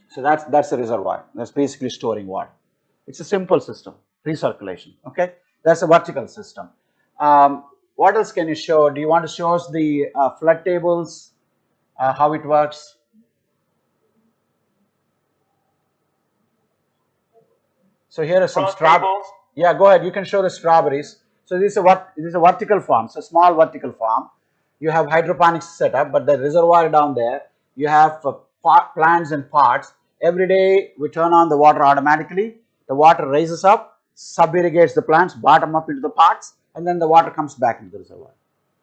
So that's the reservoir. That's basically storing water. It's a simple system, recirculation. Okay, that's a vertical system. What else can you show? Do you want to show us the flood tables, how it works? So here are some strawberries. Yeah, go ahead. You can show the strawberries. So this is a vertical farm. So small vertical farm. You have hydroponics set up, but the reservoir down there. You have plants and pots. Every day we turn on the water automatically. The water raises up, sub-irrigates the plants, bottom up into the pots, and then the water comes back into the reservoir.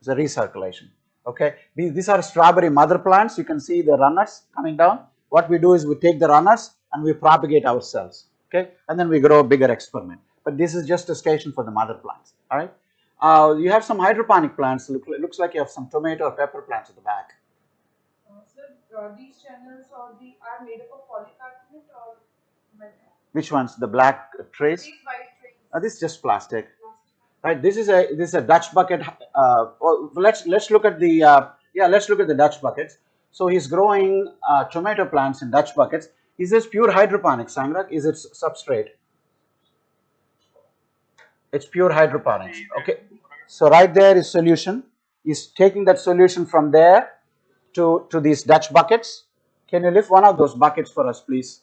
It's a recirculation. Okay. These are strawberry mother plants. You can see the runners coming down. What we do is we take the runners and we propagate ourselves. Okay, and then we grow a bigger experiment. But this is just a station for the mother plants. All right. You have some hydroponic plants. Looks like you have some tomato or pepper plants at the back. Sir, these channels are made up of polycarbonate or metal? Which ones? The black trays? These white trays This is just plastic, right? This is a Dutch bucket. Let's look at the let's look at the Dutch buckets. So he's growing tomato plants in Dutch buckets. Is this pure hydroponics, Sangrak? Is it substrate? It's pure hydroponics. Okay. So right there is solution. He's taking that solution from there to these Dutch buckets. Can you lift one of those buckets for us, please?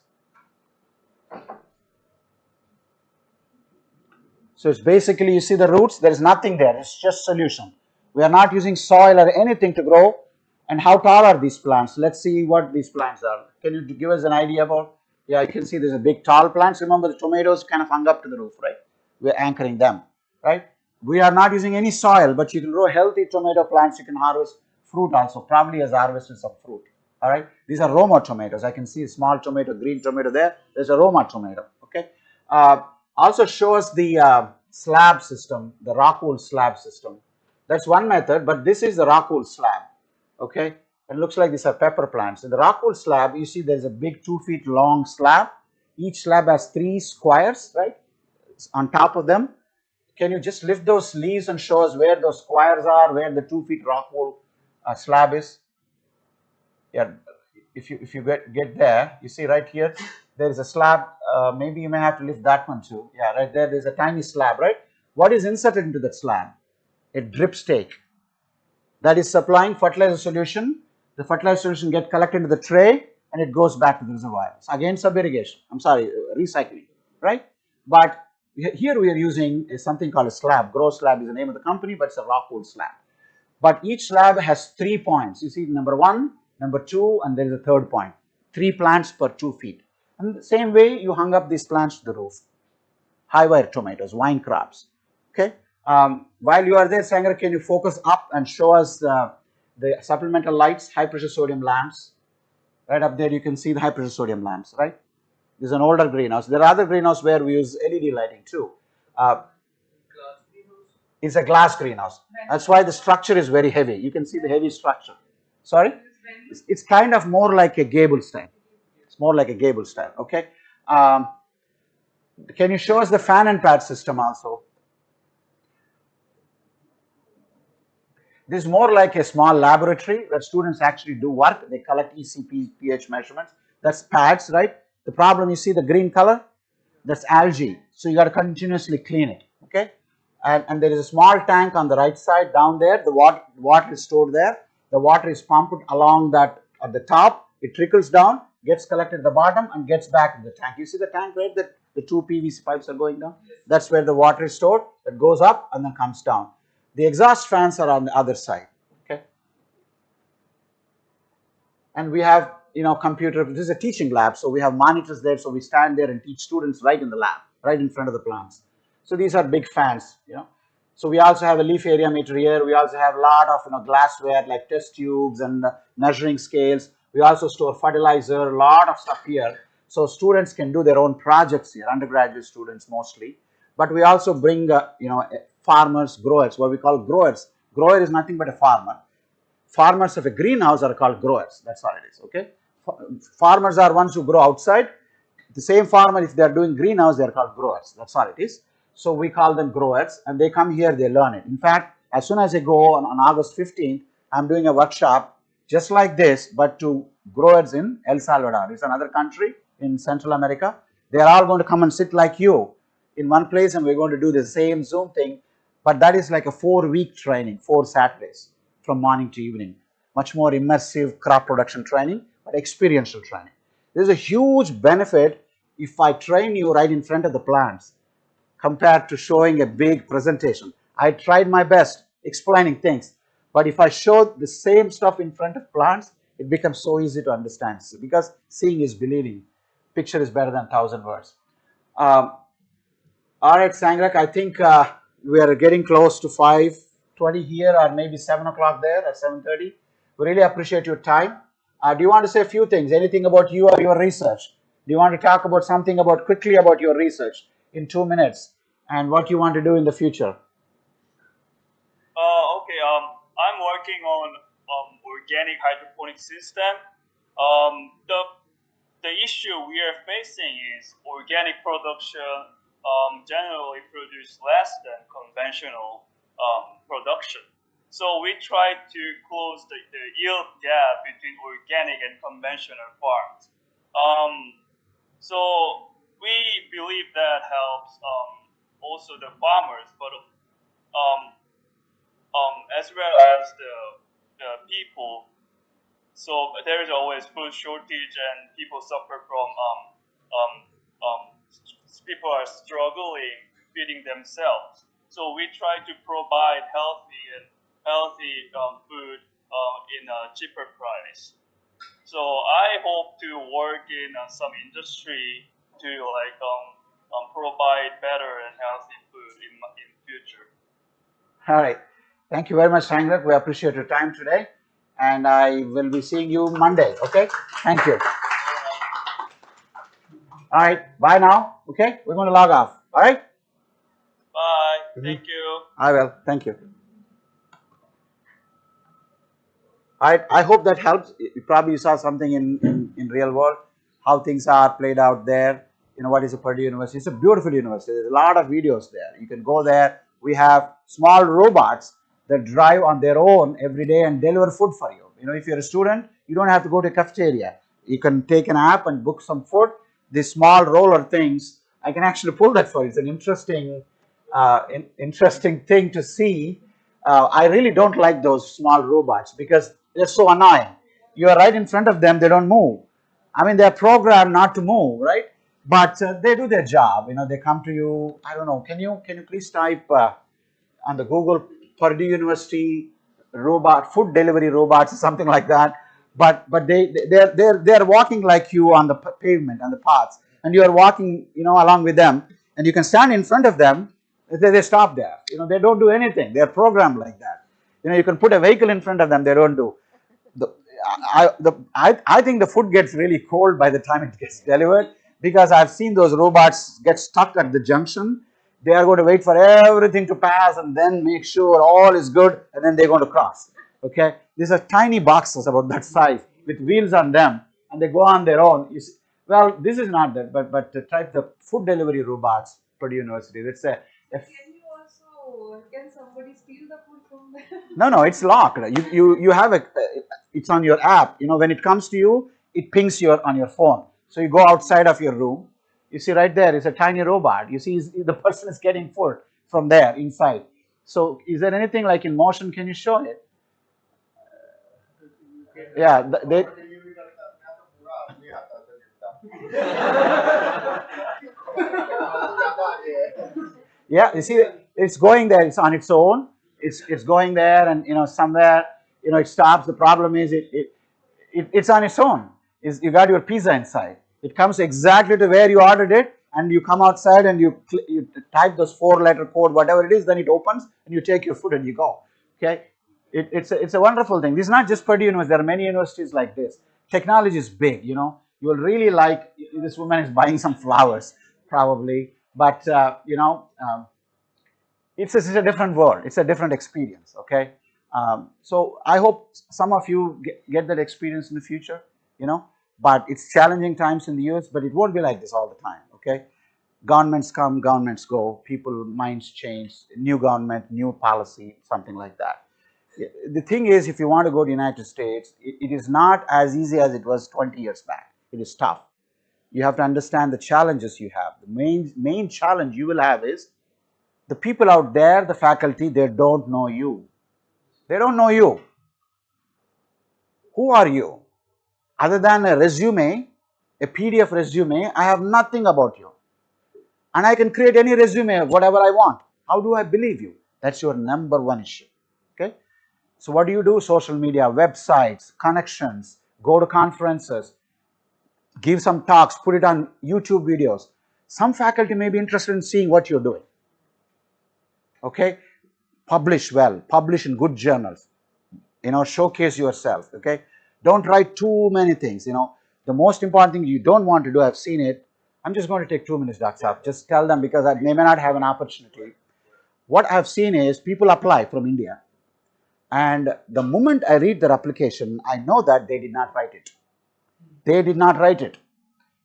So it's basically, you see the roots, there is nothing there, it's just solution. We are not using soil or anything to grow. And how tall are these plants? Let's see what these plants are. Can you give us an idea about? Yeah, you can see there's a big tall plants. Remember, the tomatoes kind of hung up to the roof, right? We're anchoring them, right? We are not using any soil, but you can grow healthy tomato plants. You can harvest fruit also, probably as harvested some fruit. All right, these are Roma tomatoes. I can see a small tomato, green tomato there. There's a Roma tomato. Okay. Also show us the slab system, the rock wool slab system. That's one method, but this is the rock wool slab. Okay, it looks like these are pepper plants. In the rock wool slab, you see there's a big 2 feet long slab. Each slab has 3 squares, right, on top of them. Can you just lift those leaves and show us where those squares are, where the 2 feet rock wool slab is? Yeah, if you get there, you see right here, there is a slab. Maybe you may have to lift that one too. Yeah, right there, there's a tiny slab, right? What is inserted into that slab? A drip stake that is supplying fertilizer solution. The fertilizer solution gets collected into the tray and it goes back to the reservoir. So again, sub-irrigation. I'm sorry, recycling, right? But here we are using something called a slab. Grow Slab is the name of the company, but it's a rock wool slab. But each slab has 3 points. You see number 1, number 2, and there is a third point. 3 plants per 2 feet. And the same way you hung up these plants to the roof. High wire tomatoes, vine crops. Okay. While you are there, Sanger, can you focus up and show us the supplemental lights, high pressure sodium lamps? Right up there, you can see the high pressure sodium lamps, right? This is an older greenhouse. There are other greenhouses where we use LED lighting too. It's a glass greenhouse. That's why the structure is very heavy. You can see the heavy structure. Sorry? It's kind of more like a gable style. It's more like a gable style. Okay. Can you show us the fan and pad system also? This is more like a small laboratory where students actually do work. They collect ECP, pH measurements. That's pads, right? The problem, you see the green color? That's algae. So you got to continuously clean it. Okay. And there is a small tank on the right side down there. The water is stored there. The water is pumped along that at the top. It trickles down, gets collected at the bottom, and gets back in the tank. You see the tank, right? That the 2 PVC pipes are going down. That's where the water is stored. It goes up and then comes down. The exhaust fans are on the other side. Okay. And we have, computer. This is a teaching lab, so we have monitors there. So we stand there and teach students right in the lab, right in front of the plants. So these are big fans, So we also have a leaf area meter here. We also have a lot of glassware like test tubes and measuring scales. We also store fertilizer, a lot of stuff here. So students can do their own projects here, undergraduate students mostly. But we also bring farmers, growers, what we call growers. Grower is nothing but a farmer. Farmers of a greenhouse are called growers. That's all it is. Okay. Farmers are ones who grow outside. The same farmer, if they are doing greenhouse, they are called growers. That's all it is. So we call them growers, and they come here, they learn it. In fact, as soon as I go on August 15th, I'm doing a workshop just like this, but to growers in El Salvador. It's another country in Central America. They are all going to come and sit like you in one place, and we're going to do the same Zoom thing. But that is like a 4-week training, 4 Saturdays from morning to evening. Much more immersive crop production training, but experiential training. There's a huge benefit if I train you right in front of the plants compared to showing a big presentation. I tried my best explaining things, but if I show the same stuff in front of plants, it becomes so easy to understand because seeing is believing. Picture is better than 1,000 words. All right, Sangrak, I think we are getting close to 5:20 here or maybe 7 o'clock there at 7:30. We really appreciate your time. Do you want to say a few things, anything about you or your research? Do you want to talk about something quickly about your research in 2 minutes and what you want to do in the future? Okay. I'm working on organic hydroponic system. The issue we are facing is organic production generally produce less than conventional production. So we try to close the yield gap between organic and conventional farms. So we believe that helps also the farmers, but as well as the people. So there is always food shortage, and people suffer from um, um, people are struggling feeding themselves. So we try to provide healthy food in a cheaper price. So I hope to work in some industry to provide better and healthy food in future. All right. Thank you very much, Sangrak. We appreciate your time today. And I will be seeing you Monday. Okay? Thank you. All right. Bye now. Okay? We're going to log off. All right? Bye. Thank you. I will. Thank you. I hope that helps. You probably saw something in real world, how things are played out there. You know, what is a Purdue University? It's a beautiful university. There's a lot of videos there. You can go there. We have small robots that drive on their own every day and deliver food for you. You know, if you're a student, you don't have to go to a cafeteria. You can take an app and book some food. These small roller things, I can actually pull that for you. It's an interesting thing to see. I really don't like those small robots because they're so annoying. You are right in front of them, they don't move. I mean, they're programmed not to move, right? But they do their job. You know, they come to you. I don't know. Can you please type on the Google Purdue University robot food delivery robots or something like that? But they're walking like you on the pavement, on the paths, and you are walking, you know, along with them, and you can stand in front of them. They stop there. You know, they don't do anything. They're programmed like that. You know, you can put a vehicle in front of them. They don't do. I think the food gets really cold by the time it gets delivered, because I've seen those robots get stuck at the junction. They are going to wait for everything to pass and then make sure all is good, and then they're going to cross. Okay, these are tiny boxes about that size with wheels on them, and they go on their own. Well, this is not that, but to type the food delivery robots, Purdue University. Let's say. Can somebody steal the food from them? No, it's locked. You have it's on your app. You know, when it comes to you, it pings on your phone. So you go outside of your room. You see right there is a tiny robot. You see the person is getting food from there inside. So is there anything like in motion? Can you show it? Yeah, yeah, you see, it's going there. It's on its own. It's going there, and you know, somewhere, you know, it stops. The problem is it's on its own. You got your pizza inside. It comes exactly to where you ordered it, and you come outside and you type those 4-letter code, whatever it is. Then it opens, and you take your food and you go. Okay, it's a wonderful thing. This is not just Purdue University. There are many universities like this. Technology is big. You know, you will really like. This woman is buying some flowers probably, but you know. It's a different world. It's a different experience. Okay, so I hope some of you get that experience in the future. You know, but it's challenging times in the US, but it won't be like this all the time. Okay, governments come, governments go, people minds change, new government, new policy, something like that. The thing is, if you want to go to the United States, it is not as easy as it was 20 years back. It is tough. You have to understand the challenges you have. The main challenge you will have is the people out there, the faculty, they don't know you. They don't know you. Who are you? Other than a resume, a PDF resume, I have nothing about you. And I can create any resume, whatever I want. How do I believe you? That's your number one issue. Okay? So what do? Social media, websites, connections, go to conferences, give some talks, put it on YouTube videos. Some faculty may be interested in seeing what you're doing. Okay? Publish well, publish in good journals, you know, showcase yourself. Okay, don't write too many things. You know, the most important thing you don't want to do, I've seen it. I'm just going to take 2 minutes, Dr. Saab. Just tell them, because I may not have an opportunity. What I've seen is people apply from India, and the moment I read their application, I know that they did not write it. They did not write it.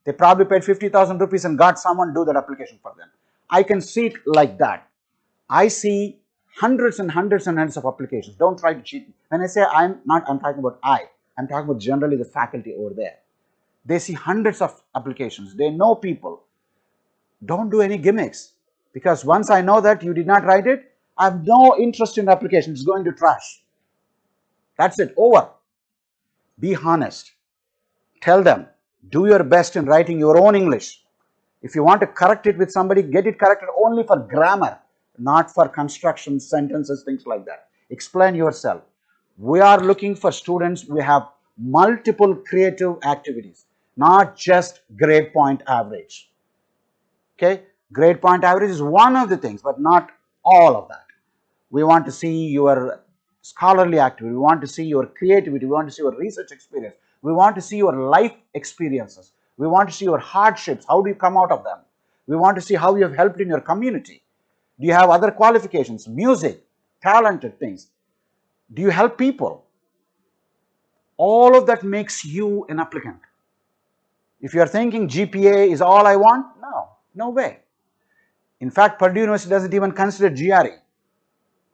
They probably paid 50,000 rupees and got someone do that application for them. I can see it like that. I see hundreds and hundreds and hundreds of applications. Don't try to cheat me. When I say I'm talking about I'm talking about generally the faculty over there. They see hundreds of applications. They know people. Don't do any gimmicks, because once I know that you did not write it, I have no interest in the application. It's going to trash. That's it. Over. Be honest. Tell them. Do your best in writing your own English. If you want to correct it with somebody, get it corrected only for grammar, not for construction, sentences, things like that. Explain yourself. We are looking for students. We have multiple creative activities, not just grade point average. Okay, grade point average is one of the things, but not all of that. We want to see your scholarly activity, we want to see your creativity, we want to see your research experience, we want to see your life experiences, we want to see your hardships, how do you come out of them, we want to see how you have helped in your community. Do you have other qualifications, music, talented things? Do you help people? All of that makes you an applicant. If you are thinking GPA is all I want, no way. In fact, Purdue University doesn't even consider GRE.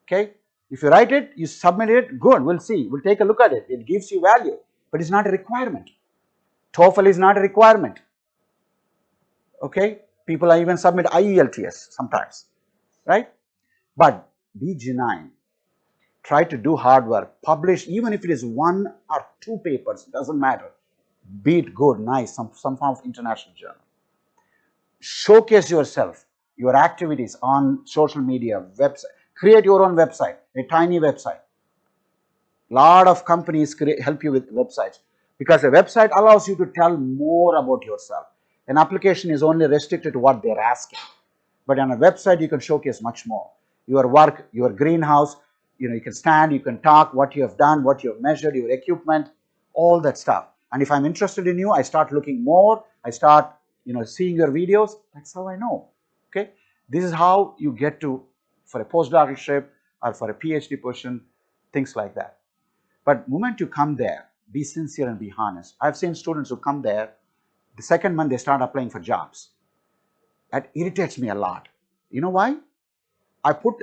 Okay, if you write it, you submit it, good, we'll see, we'll take a look at it. It gives you value, but it's not a requirement. TOEFL is not a requirement. Okay, people even submit IELTS sometimes, right? But be genuine. Try to do hard work. Publish, even if it is 1 or 2 papers, doesn't matter. Be it good, nice, some form of international journal. Showcase yourself, your activities on social media, website. Create your own website, a tiny website. Lot of companies help you with websites, because a website allows you to tell more about yourself. An application is only restricted to what they're asking, but on a website you can showcase much more. Your work, your greenhouse, you can stand, you can talk, what you have done, what you have measured, your equipment, all that stuff. And if I'm interested in you, I start looking more, I start seeing your videos. That's how I know. Okay, this is how you get to, for a postdoctorship or for a PhD position, things like that. But the moment you come there, be sincere and be honest. I've seen students who come there, the second month they start applying for jobs. That irritates me a lot. You know why? I put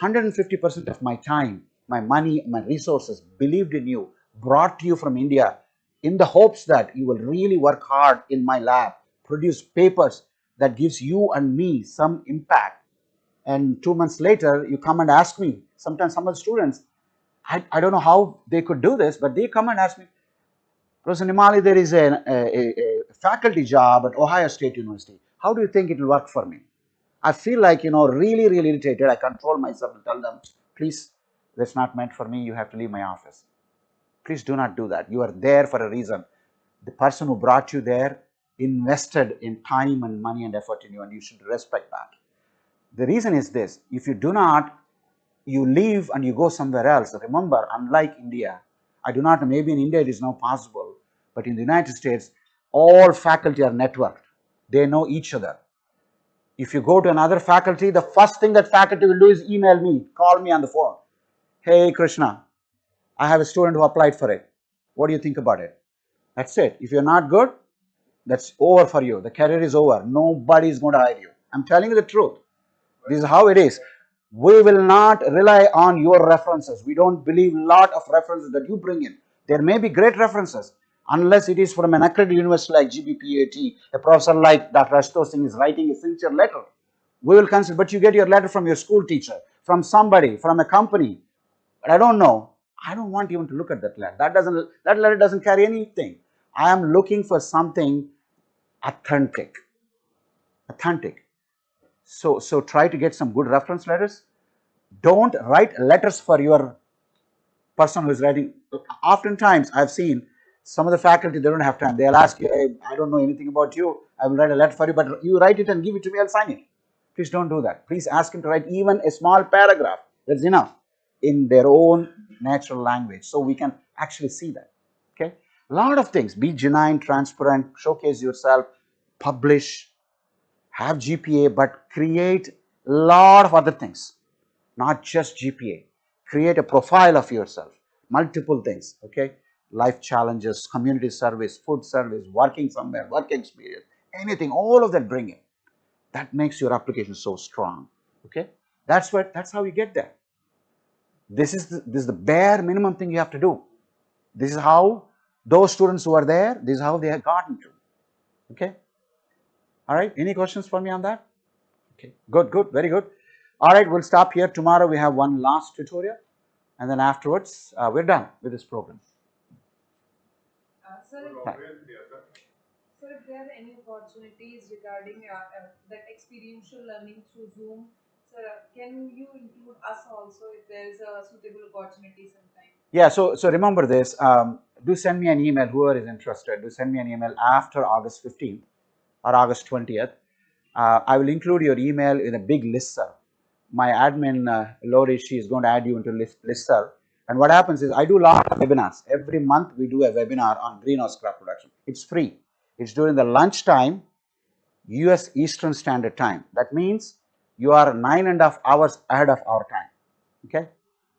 150% of my time, my money, my resources, believed in you, brought you from India in the hopes that you will really work hard in my lab, produce papers that gives you and me some impact. And 2 months later, you come and ask me. Sometimes some of the students, I don't know how they could do this, but they come and ask me, Professor Nimali, there is a faculty job at Ohio State University. How do you think it will work for me? I feel like, really, really irritated. I control myself and tell them, please, that's not meant for me. You have to leave my office. Please do not do that. You are there for a reason. The person who brought you there invested in time and money and effort in you, and you should respect that. The reason is this: if you do not, you leave and you go somewhere else. Remember, unlike India, I do not know, maybe in India it is now possible, but in the United States, all faculty are networked. They know each other. If you go to another faculty, the first thing that faculty will do is email me, call me on the phone. Hey, Krishna, I have a student who applied for it. What do you think about it? That's it. If you're not good, that's over for you. The career is over. Nobody is going to hire you. I'm telling you the truth. This is how it is. We will not rely on your references. We don't believe a lot of references that you bring in. There may be great references, unless it is from an accredited university like GBPAT, a professor like Dr. Ashutosh Singh is writing a sincere letter. We will consider, but you get your letter from your school teacher, from somebody, from a company. But I don't know. I don't want even to look at that letter. That letter doesn't carry anything. I am looking for something authentic. Authentic. So try to get some good reference letters. Don't write letters for your person who is writing. Oftentimes, I've seen some of the faculty, they don't have time. They'll ask you, hey, I don't know anything about you. I will write a letter for you, but you write it and give it to me, I'll sign it. Please don't do that. Please ask him to write even a small paragraph. That's enough, in their own natural language, so we can actually see that. Okay? A lot of things. Be genuine, transparent, showcase yourself, publish, have GPA, but create a lot of other things, not just GPA. Create a profile of yourself, multiple things, okay? Life challenges, community service, food service, working somewhere, work experience, anything, all of that bring in. That makes your application so strong. Okay, that's how you get there. This is the bare minimum thing you have to do. This is how those students who are there, this is how they have gotten to. Okay. All right. Any questions for me on that? Okay. Good. Good. Very good. All right. We'll stop here. Tomorrow we have one last tutorial, and then afterwards we're done with this program. Sir, Right. sir, if there are any opportunities regarding that experiential learning through Zoom, sir, can you include us also if there is a suitable opportunity sometime? Yeah. So remember this. Do send me an email. Whoever is interested, do send me an email after August 15th or August 20th. I will include your email in a big listserv. My admin, Lori, she is going to add you into listserv. And what happens is I do a lot of webinars. Every month we do a webinar on greenhouse crop production. It's free. It's during the lunchtime, US Eastern Standard Time. That means you are 9.5 hours ahead of our time. Okay?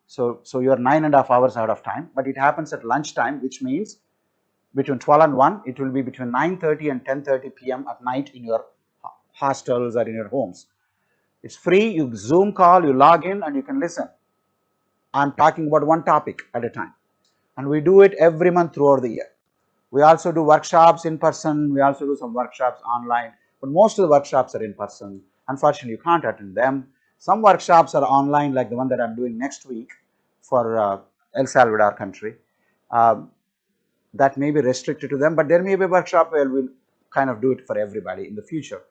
So you are 9.5 hours ahead of time, but it happens at lunchtime, which means between 12 and 1, it will be between 9:30 and 10:30 p.m. at night in your hostels or in your homes. It's free. You Zoom call, you log in, and you can listen. I'm talking about one topic at a time, and we do it every month throughout the year. We also do workshops in person. We also do some workshops online, but most of the workshops are in person. Unfortunately, you can't attend them. Some workshops are online, like the one that I'm doing next week for El Salvador country. That may be restricted to them, but there may be a workshop where we'll kind of do it for everybody in the future.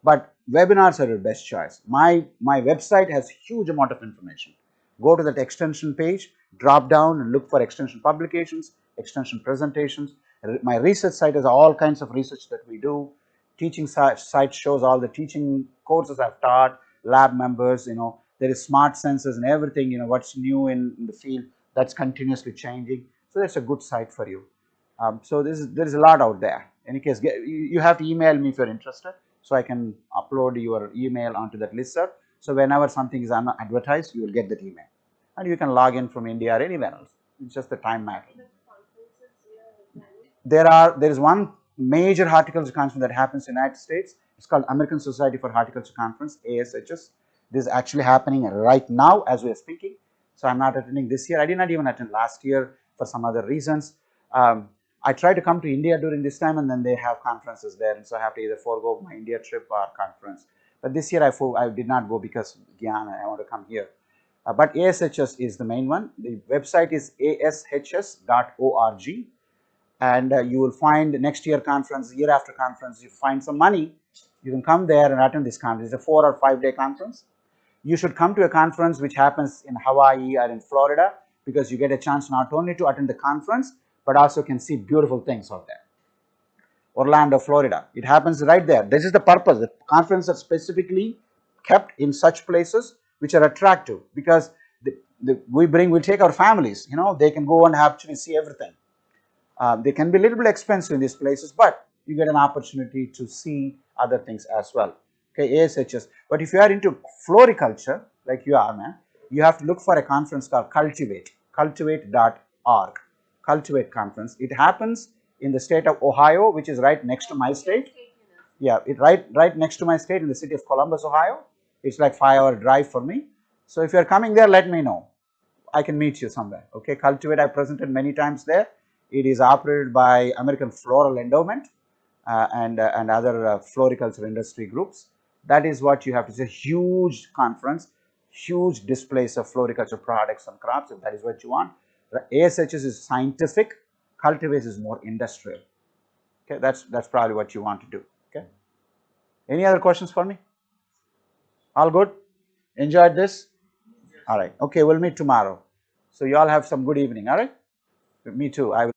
But webinars are your best choice. My website has huge amount of information. Go to that extension page, drop down and look for extension publications, extension presentations. My research site has all kinds of research that we do. Teaching site shows all the teaching courses I've taught, lab members, there is smart sensors and everything, what's new in the field that's continuously changing. So that's a good site for you. So there is a lot out there. In any case, you have to email me if you're interested, so I can upload your email onto that listserv. So whenever something is advertised, you will get that email, and you can log in from India or anywhere else. It's just the time matter. There is one major horticulture conference that happens in the United States. It's called American Society for Horticulture Conference, ASHS. This is actually happening right now as we are speaking. So I'm not attending this year. I did not even attend last year for some other reasons. I tried to come to India during this time, and then they have conferences there, and so I have to either forego my India trip or conference. But this year I did not go because again I want to come here. But ASHS is the main one. The website is ashs.org, and you will find next year conference, year after conference. You find some money, you can come there and attend this conference. It's a 4 or 5 day conference. You should come to a conference which happens in Hawaii or in Florida, because you get a chance not only to attend the conference, but also can see beautiful things out there. Orlando, Florida. It happens right there. This is the purpose. The conferences are specifically kept in such places which are attractive, because we take our families, they can go and actually see everything. They can be a little bit expensive in these places, but you get an opportunity to see other things as well. Okay, ASHS. But if you are into floriculture, like you are, man, you have to look for a conference called Cultivate, cultivate.org. Cultivate conference. It happens in the state of Ohio, which is right next to my state. Yeah, right next to my state, in the city of Columbus, Ohio. It's like 5-hour drive for me. So if you're coming there, let me know. I can meet you somewhere. Okay, Cultivate, I presented many times there. It is operated by American Floral Endowment and other floriculture industry groups. That is what you have to say. Huge conference, huge displays of floriculture products and crops, if that is what you want. ASHS is scientific, Cultivate is more industrial. Okay, that's probably what you want to do. Okay. Any other questions for me? All good? Enjoyed this? All right. Okay, we'll meet tomorrow. So you all have some good evening. All right. Me too. I will.